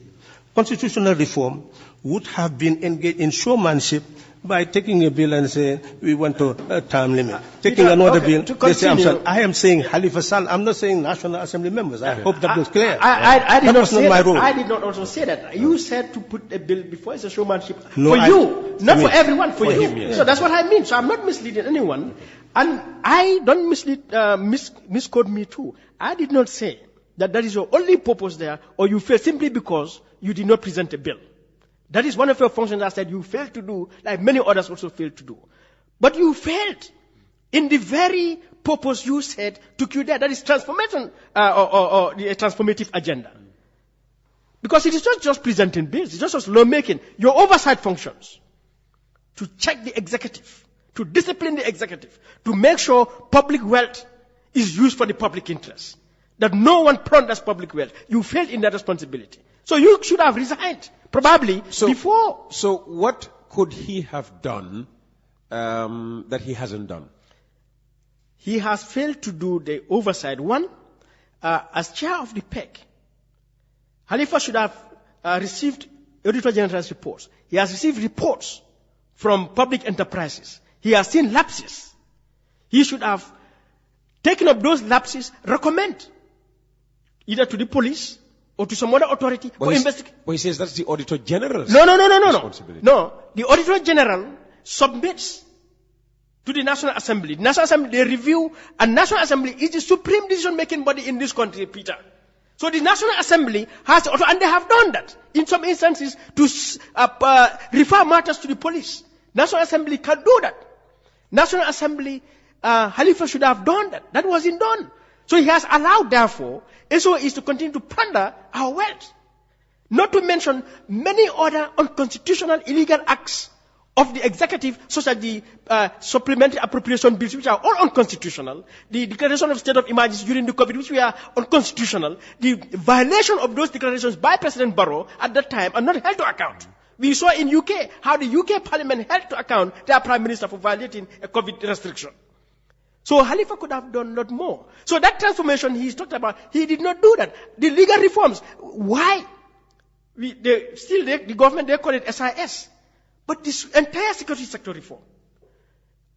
constitutional reform, would have been engaged in showmanship by taking a bill and saying, we want to term limit. Taking another bill, they say, I am saying Halifa Sallah, I'm not saying National Assembly members. I hope that was clear. I did not say that. I did not also say that. You said to put a bill before it's a showmanship for you, not for everyone, for you. Yes. So that's what I mean. So I'm not misleading anyone. And I don't misquote me too. I did not say that is your only purpose there, or you fail simply because you did not present a bill. That is one of your functions I said you failed to do, like many others also failed to do. But you failed in the very purpose you said took you there. That is transformation, or a transformative agenda. Because it is not just presenting bills, it's not just lawmaking. Your oversight functions to check the executive, to discipline the executive, to make sure public wealth is used for the public interest. That no one plunders public wealth. You failed in that responsibility. So you should have resigned, probably, before. So what could he have done that he hasn't done? He has failed to do the oversight. One, as chair of the PEC, Halifa should have received Auditor General's reports. He has received reports from public enterprises. He has seen lapses. He should have taken up those lapses, recommend either to the police or to some other authority for investigation. But he says that's the Auditor General's responsibility. No. The Auditor General submits to the National Assembly. The National Assembly, they review, and National Assembly is the supreme decision-making body in this country, Peter. So the National Assembly has, and they have done that in some instances, to refer matters to the police. National Assembly can do that. National Assembly, Halifa should have done that. That wasn't done. So he has allowed, therefore, SOEs to continue to plunder our wealth. Not to mention many other unconstitutional illegal acts of the executive, such as the supplementary appropriation bills, which are all unconstitutional, the declaration of state of emergency during the COVID, which were unconstitutional, the violation of those declarations by President Barrow at that time are not held to account. We saw in UK how the UK Parliament held to account their Prime Minister for violating a COVID restriction. So Halifa could have done a lot more. So that transformation he's talked about, he did not do that. The legal reforms, why? The government, they call it SIS. But this entire security sector reform,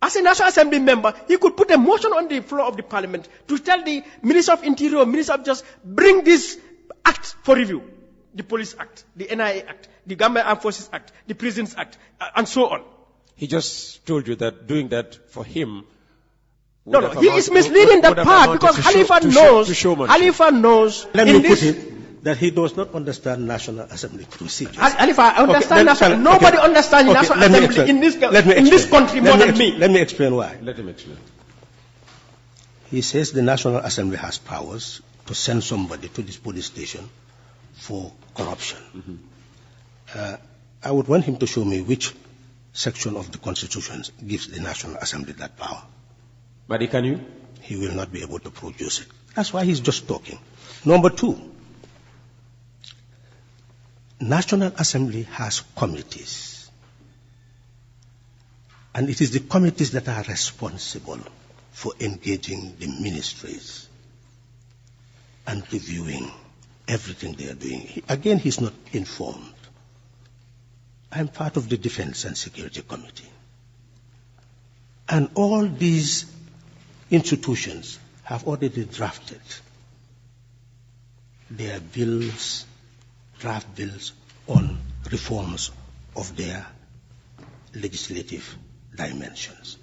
as a National Assembly member, he could put a motion on the floor of the parliament to tell the Minister of Interior, Minister of Justice, bring this act for review. The Police Act, the NIA Act, the Gambia Armed Forces Act, the Prisons Act, and so on. He just told you that doing that for him... No, he is misleading that part because Halifa knows... Let me put it that he does not understand National Assembly procedures. Halifa, I understand nobody understands the National Assembly in this country more than me. Let me explain why. Let him explain. He says the National Assembly has powers to send somebody to this police station for corruption. Mm-hmm. I would want him to show me which section of the Constitution gives the National Assembly that power. Madi, can you? He will not be able to produce it. That's why he's just talking. Number two, National Assembly has committees. And it is the committees that are responsible for engaging the ministries and reviewing everything they are doing. Again, he's not informed. I'm part of the Defense and Security Committee. And all these institutions have already drafted their bills, draft bills on reforms of their legislative dimensions.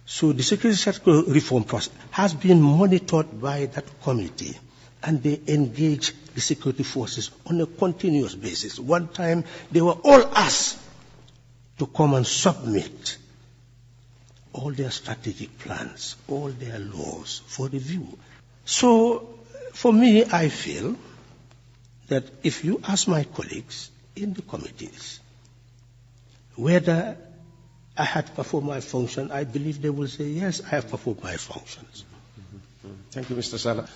So the security sector reform process has been monitored by that committee, and they engage the security forces on a continuous basis. One time they were all asked to come and submit all their strategic plans, all their laws for review. So for me, I feel that if you ask my colleagues in the committees whether I had performed my function, I believe they will say, yes, I have performed my functions. Thank you, Mr. Sallah.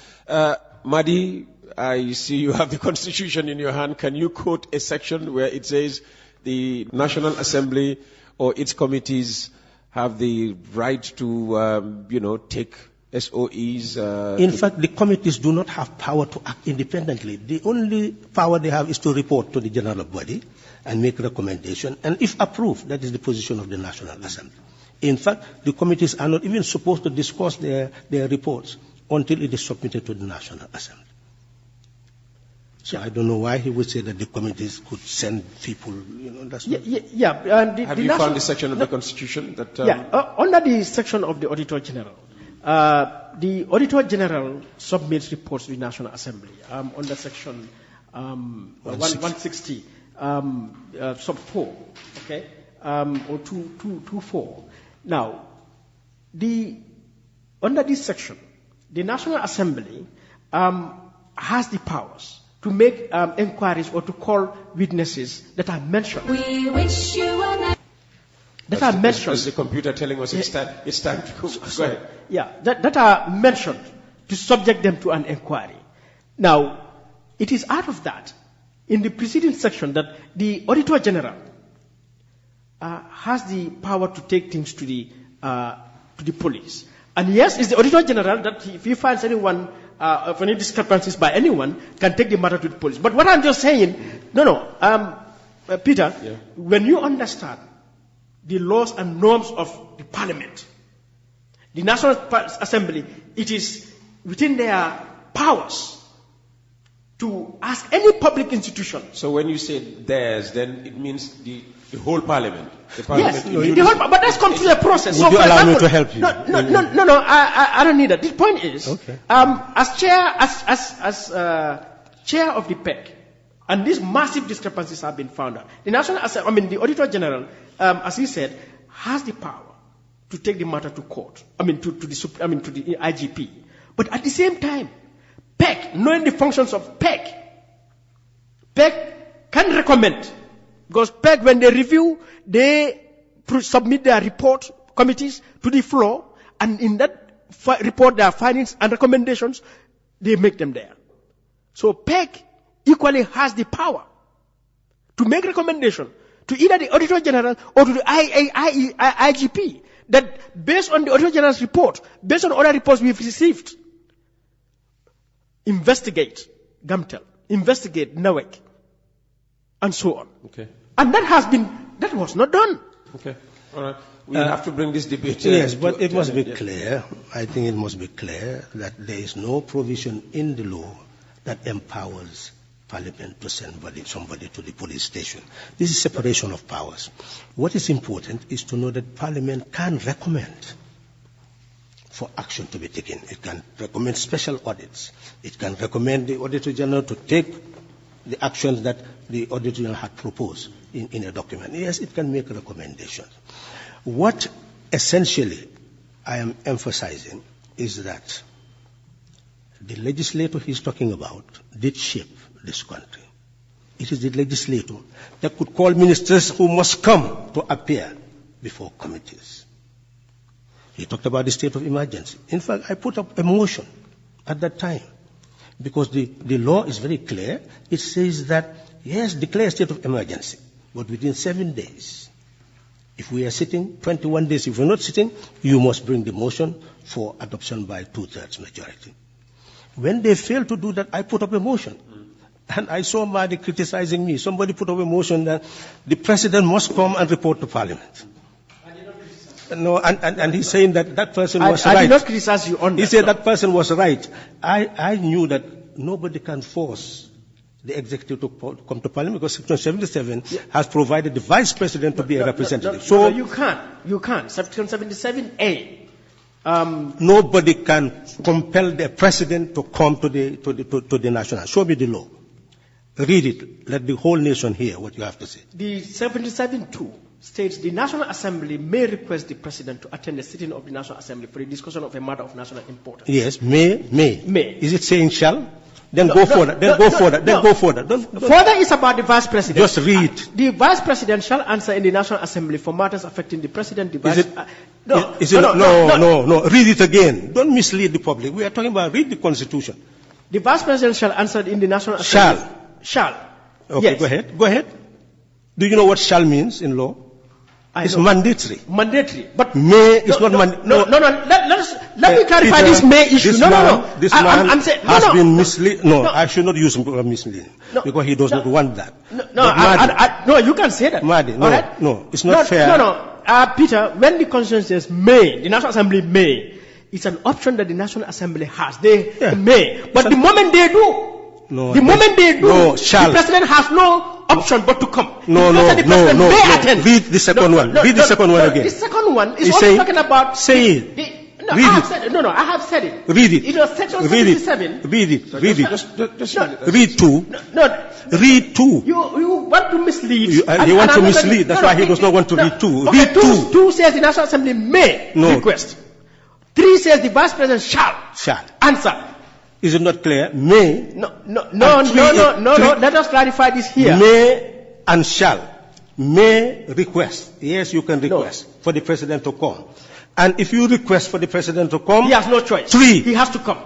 Madi, I see you have the Constitution in your hand. Can you quote a section where it says the National Assembly or its committees have the right to, take SOEs? In fact, the committees do not have power to act independently. The only power they have is to report to the general body and make recommendation. And if approved, that is the position of the National Assembly. In fact, the committees are not even supposed to discuss their reports until it is submitted to the National Assembly. So I don't know why he would say that the committees could send people, that's not... Have you found the section of the Constitution that... under the section of the Auditor General, the Auditor General submits reports to the National Assembly under section 160, sub 4, okay, or 224. Now, under this section, the National Assembly has the powers to make inquiries or to call witnesses that are mentioned. We wish you a nice... That are mentioned. As the computer telling us it's time to go. Go ahead. Yeah, that are mentioned to subject them to an inquiry. Now, it is out of that, in the preceding section, that the Auditor General has the power to take things to the police. And yes, it's the Auditor General that if he finds anyone, of any discrepancies by anyone, can take the matter to the police. But what I'm just saying, Peter, when you understand the laws and norms of the Parliament, the National Assembly, it is within their powers to ask any public institution. So when you say theirs, then it means the whole Parliament. Yes, but that's come through the process. Would you allow me to help you? No, I don't need that. The point is, okay. As chair of the PEC, and these massive discrepancies have been found out, the Auditor General, as he said, has the power to take the matter to court. To the IGP. But at the same time, PEC, knowing the functions of PEC can recommend. Because PEC, when they review, they submit their report committees to the floor, and in that report, their findings and recommendations, they make them there. So PEC equally has the power to make recommendation to either the Auditor General or to the IGP. that based on the Auditor General's report, based on other reports we've received, investigate Gamtel, investigate Nawek, and so on. Okay. And that was not done. Okay. All right. We have to bring this debate. Yes, but it must be clear. I think it must be clear that there is no provision in the law that empowers Parliament to send somebody to the police station. This is separation of powers. What is important is to know that Parliament can recommend for action to be taken. It can recommend special audits. It can recommend the Auditor General to take the actions that the Auditor General had proposed in a document. Yes, it can make recommendations. What essentially I am emphasizing is that the legislator he's talking about did shape this country. It is the legislator that could call ministers who must come to appear before committees. He talked about the state of emergency. In fact, I put up a motion at that time because the law is very clear. It says that, yes, declare a state of emergency, but within 7 days. If we are sitting, 21 days, if we're not sitting, you must bring the motion for adoption by 2/3 majority. When they failed to do that, I put up a motion. And I saw Madi criticizing me. Somebody put up a motion that the president must come and report to Parliament. No, and he's saying that person was right. I did not criticize you on that. He said that person was right. I knew that nobody can force the executive to come to Parliament because Section 77 has provided the vice president to be a representative. So you can't. Section 77A. Nobody can compel the president to come to the national. Show me the law. Read it. Let the whole nation hear what you have to say. The 77(2) states the National Assembly may request the president to attend a sitting of the National Assembly for the discussion of a matter of national importance. Yes, may. Is it saying shall? Then go further. Further is about the vice president. Just read. The vice president shall answer in the National Assembly for matters affecting the president. No. Read it again. Don't mislead the public. We are talking about read the Constitution. The vice president shall answer in the National Assembly. Shall. Okay, yes. Go ahead. Do you know what shall means in law? It's mandatory. Mandatory. But may is not mandatory. No. Let me clarify this may issue. This man has been mislead. No, I should not use misleading because he does not want that. No, you can say that. Madi, no, it's not fair. Peter, when the Constitution says may, the National Assembly may, it's an option that the National Assembly has. They may. But the moment they do, shall. The president has no option but to come. No. Read the second one. Read the second one again. The second one is only talking about. Say it. I have said it. Read it. It was section 77. Read it. Just read 2. Read 2. You want to mislead. He wants to mislead. That's why he does not want to read 2. Okay, read 2. 2 says the National Assembly may request. 3 says the vice president shall. Answer. Is it not clear? May. No. Let us clarify this here. May and shall. May request. Yes, you can request for the president to come. And if you request for the president to come, he has no choice. 3. He has to come.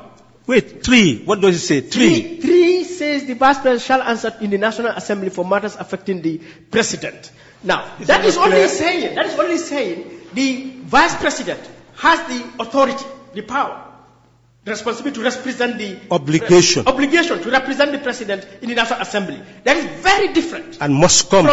Wait, 3. What does it say? 3. 3 says the vice president shall answer in the National Assembly for matters affecting the president. Now, that is only saying the vice president has the authority, the power, the responsibility to represent the obligation to represent the president in the National Assembly. That is very different. And must come.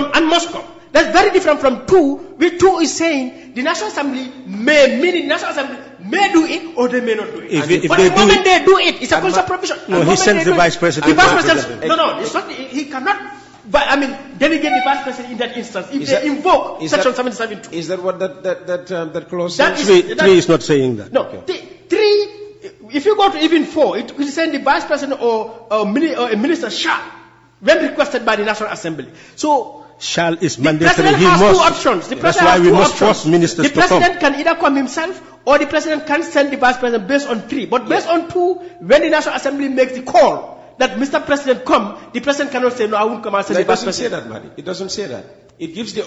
That's very different from 2, which 2 is saying the National Assembly may, meaning the National Assembly may do it or they may not do it. If but the moment they do it, it's a constitutional provision. No, he sends the vice president. The vice president. No, it's not. He cannot. Delegate the vice president in that instance if they invoke Section 77(2). Is that what that clause says? 3 is not saying that. No, okay. 3. If you go to even 4, it is saying the vice president or a minister shall, when requested by the National Assembly. So shall is mandatory. The president has 2 options. That's why we must force ministers to come. The president can either come himself or the president can send the vice president based on 3. But based on 2, when the National Assembly makes the call that Mr. President come, the president cannot say, no, I won't come and send the vice president. It doesn't say that, Madi. It doesn't say that. It gives the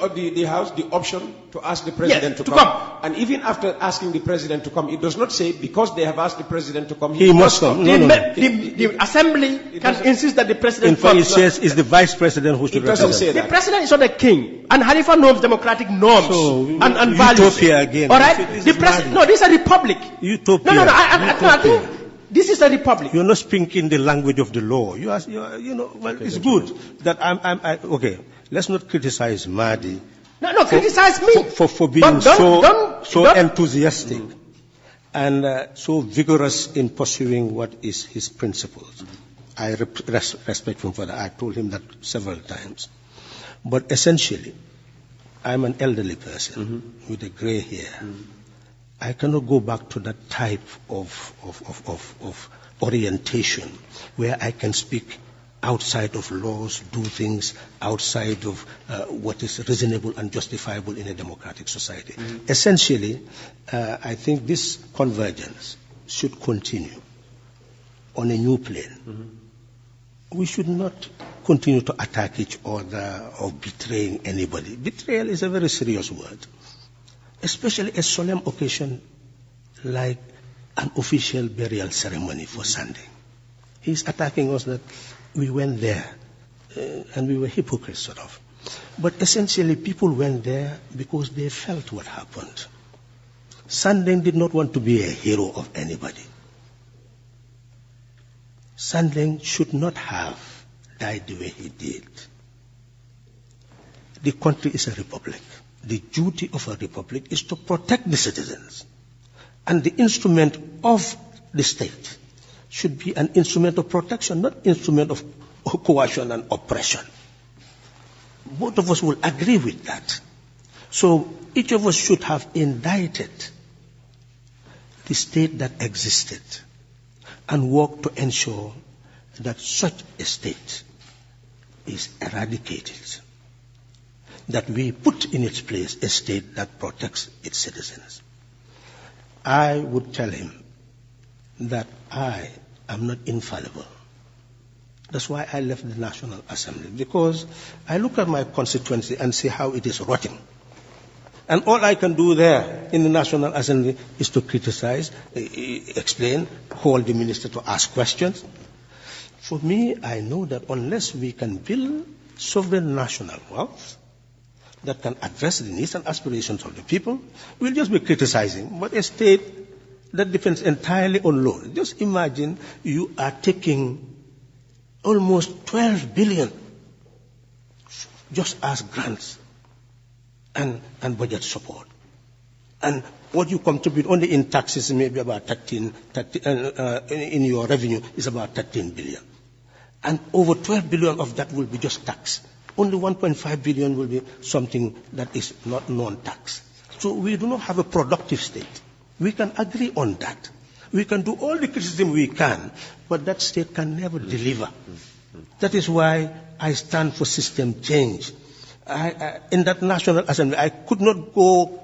House the option to ask the President Yes, to come. And even after asking the President to come, it does not say because they have asked the President to come, he must come. The Assembly can insist that the President In fact, it comes. says it's the Vice President who should It doesn't represent. say The that. President is not a king. And Halifa knows democratic norms and values. Utopia again. All right? This is No, this is a republic. Utopia. No, I think this is a republic. You're not speaking the language of the law. It's good that okay. Let's not criticize Madi. No, criticize me. For being so enthusiastic and so vigorous in pursuing what is his principles. I respect him for that. I told him that several times. But essentially, I'm an elderly person with a gray hair. I cannot go back to that type of orientation where I can speak outside of laws, do things outside of what is reasonable and justifiable in a democratic society. Essentially, I think this convergence should continue on a new plane. We should not continue to attack each other or betraying anybody. Betrayal is a very serious word, especially a solemn occasion like an official burial ceremony for Sandeng. He's attacking us that we went there and we were hypocrites, sort of. But essentially, people went there because they felt what happened. Sandeng did not want to be a hero of anybody. Sandeng should not have died the way he did. The country is a republic. The duty of a republic is to protect the citizens. And the instrument of the state should be an instrument of protection, not instrument of coercion and oppression. Both of us will agree with that. So each of us should have indicted the state that existed and work to ensure that such a state is eradicated, that we put in its place a state that protects its citizens. I would tell him that I am not infallible. That's why I left the National Assembly, because I look at my constituency and see how it is rotting. And all I can do there in the National Assembly is to criticize, explain, call the minister to ask questions. For me, I know that unless we can build sovereign national wealth that can address the needs and aspirations of the people, we'll just be criticizing. But a state that depends entirely on law. Just imagine you are taking almost 12 billion just as grants and budget support. And what you contribute only in taxes maybe about 13 in your revenue is about 13 billion. And over 12 billion of that will be just tax. Only 1.5 billion will be something that is not non-tax. So we do not have a productive state. We can agree on that. We can do all the criticism we can, but that state can never deliver. That is why I stand for system change. In that National Assembly, I could not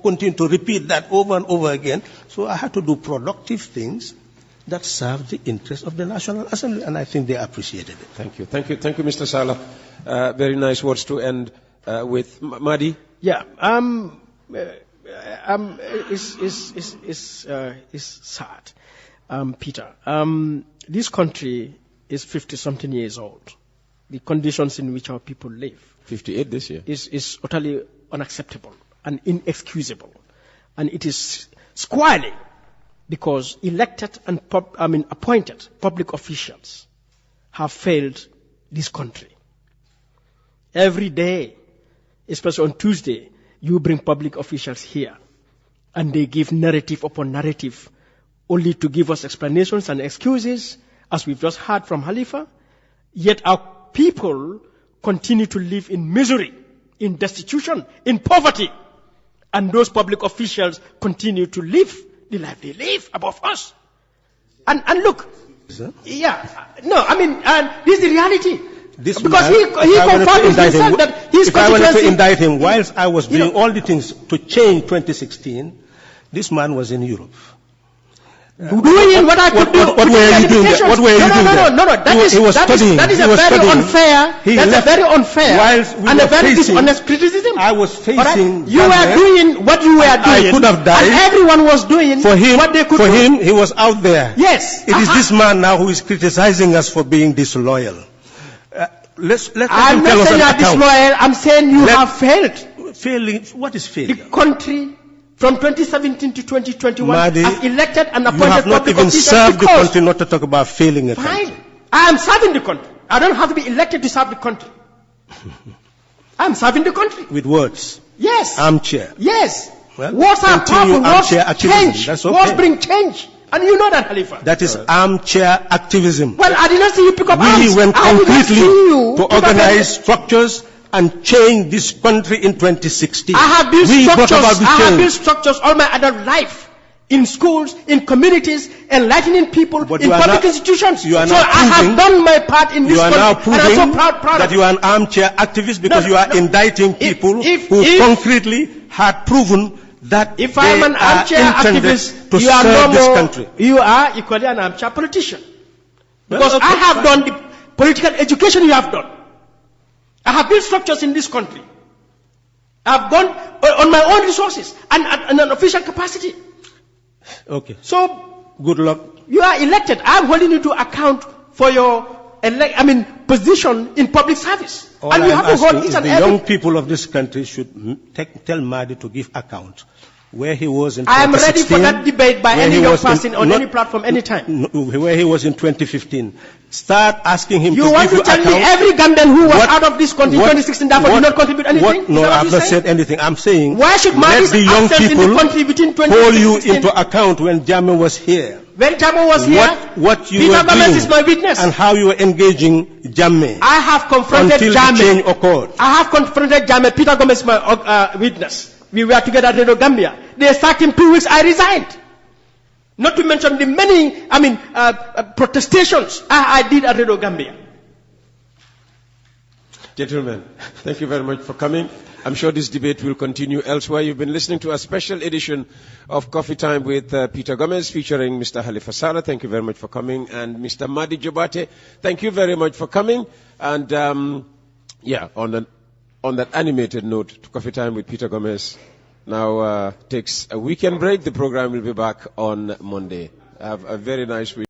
continue to repeat that over and over again, so I had to do productive things that serve the interests of the National Assembly, and I think they appreciated it. Thank you, Mr. Sallah. Very nice words to end with. Madi? Yeah, it's sad, Peter. This country is 50-something years old. The conditions in which our people live 58 this year is utterly unacceptable and inexcusable, and it is squarely because elected and appointed public officials have failed this country. Every day, especially on Tuesday, you bring public officials here, and they give narrative upon narrative, only to give us explanations and excuses, as we've just heard from Halifa. Yet our people continue to live in misery, in destitution, in poverty, and those public officials continue to live the life they live above us. And look, yeah, no, and this is the reality. This because man, he confirmed himself that his if I wanted to indict him whilst I was doing all the things to change 2016, this man was in Europe. Doing what I could do. What were you doing there? What were you doing there? No. That is a very unfair. That's a very unfair and a very dishonest criticism. I was facing. You were doing what you were doing. I could have died. And everyone was doing what they could do. For him, he was out there. Yes. It is this man now who is criticizing us for being disloyal. Let I'm him tell not us saying you are disloyal. I'm saying you have failed. Failing. What is failure? The country from 2017 to 2021 Madi, has elected and appointed you have not even served the country not to talk about failing a country. Fine. I am serving the country. I don't have to be elected to serve the country. I am serving the country. With words. Yes. Armchair. Yes. Well, words are powerful. Words change. That's okay. Words bring change. And you know that, Halifa. That is armchair activism. Well, I did not see you pick up arms. We went concretely to organize structures and change this country in 2016. I have built structures all my adult life. In schools, in communities, enlightening people, in public institutions. You are so I have done my part in this country. You are now proving and I'm so proud that you are an armchair activist because you are indicting people who concretely had proven that if I am an armchair activist, to you are serve no this more, country. You are equally an armchair politician. Because I have done the political education you have done. I have built structures in this country. I have gone on my own resources and in an official capacity. Okay. So, good luck. You are elected. I am holding you to account for your position in public service. All and you have to hold each and every. The young people of this country should tell Madi to give account where he was in 2016. I am ready for that debate by any young person on any platform, anytime. Where he was in 2015. Start asking him to give you account. You want to tell me every Gambian who was out of this country in 2016 therefore did not contribute anything? No, I have not said anything. I'm saying why should let the young people hold you into account when Jammeh was here. When Jammeh was here, what you Peter were Gomez doing is my witness. And how you were engaging Jammeh. I have confronted until Jammeh. The change occurred. I have confronted Jammeh. Peter Gomez is my witness. We were together at Radio Gambia. They sacked him 2 weeks. I resigned. Not to mention the many, protestations I did at Radio Gambia. Gentlemen, thank you very much for coming. I'm sure this debate will continue elsewhere. You've been listening to a special edition of Coffee Time with Peter Gomez featuring Mr. Halifa Sallah. Thank you very much for coming. And Mr. Madi Jobarteh, thank you very much for coming. And on that animated note, Coffee Time with Peter Gomez now takes a weekend break. The program will be back on Monday. Have a very nice week.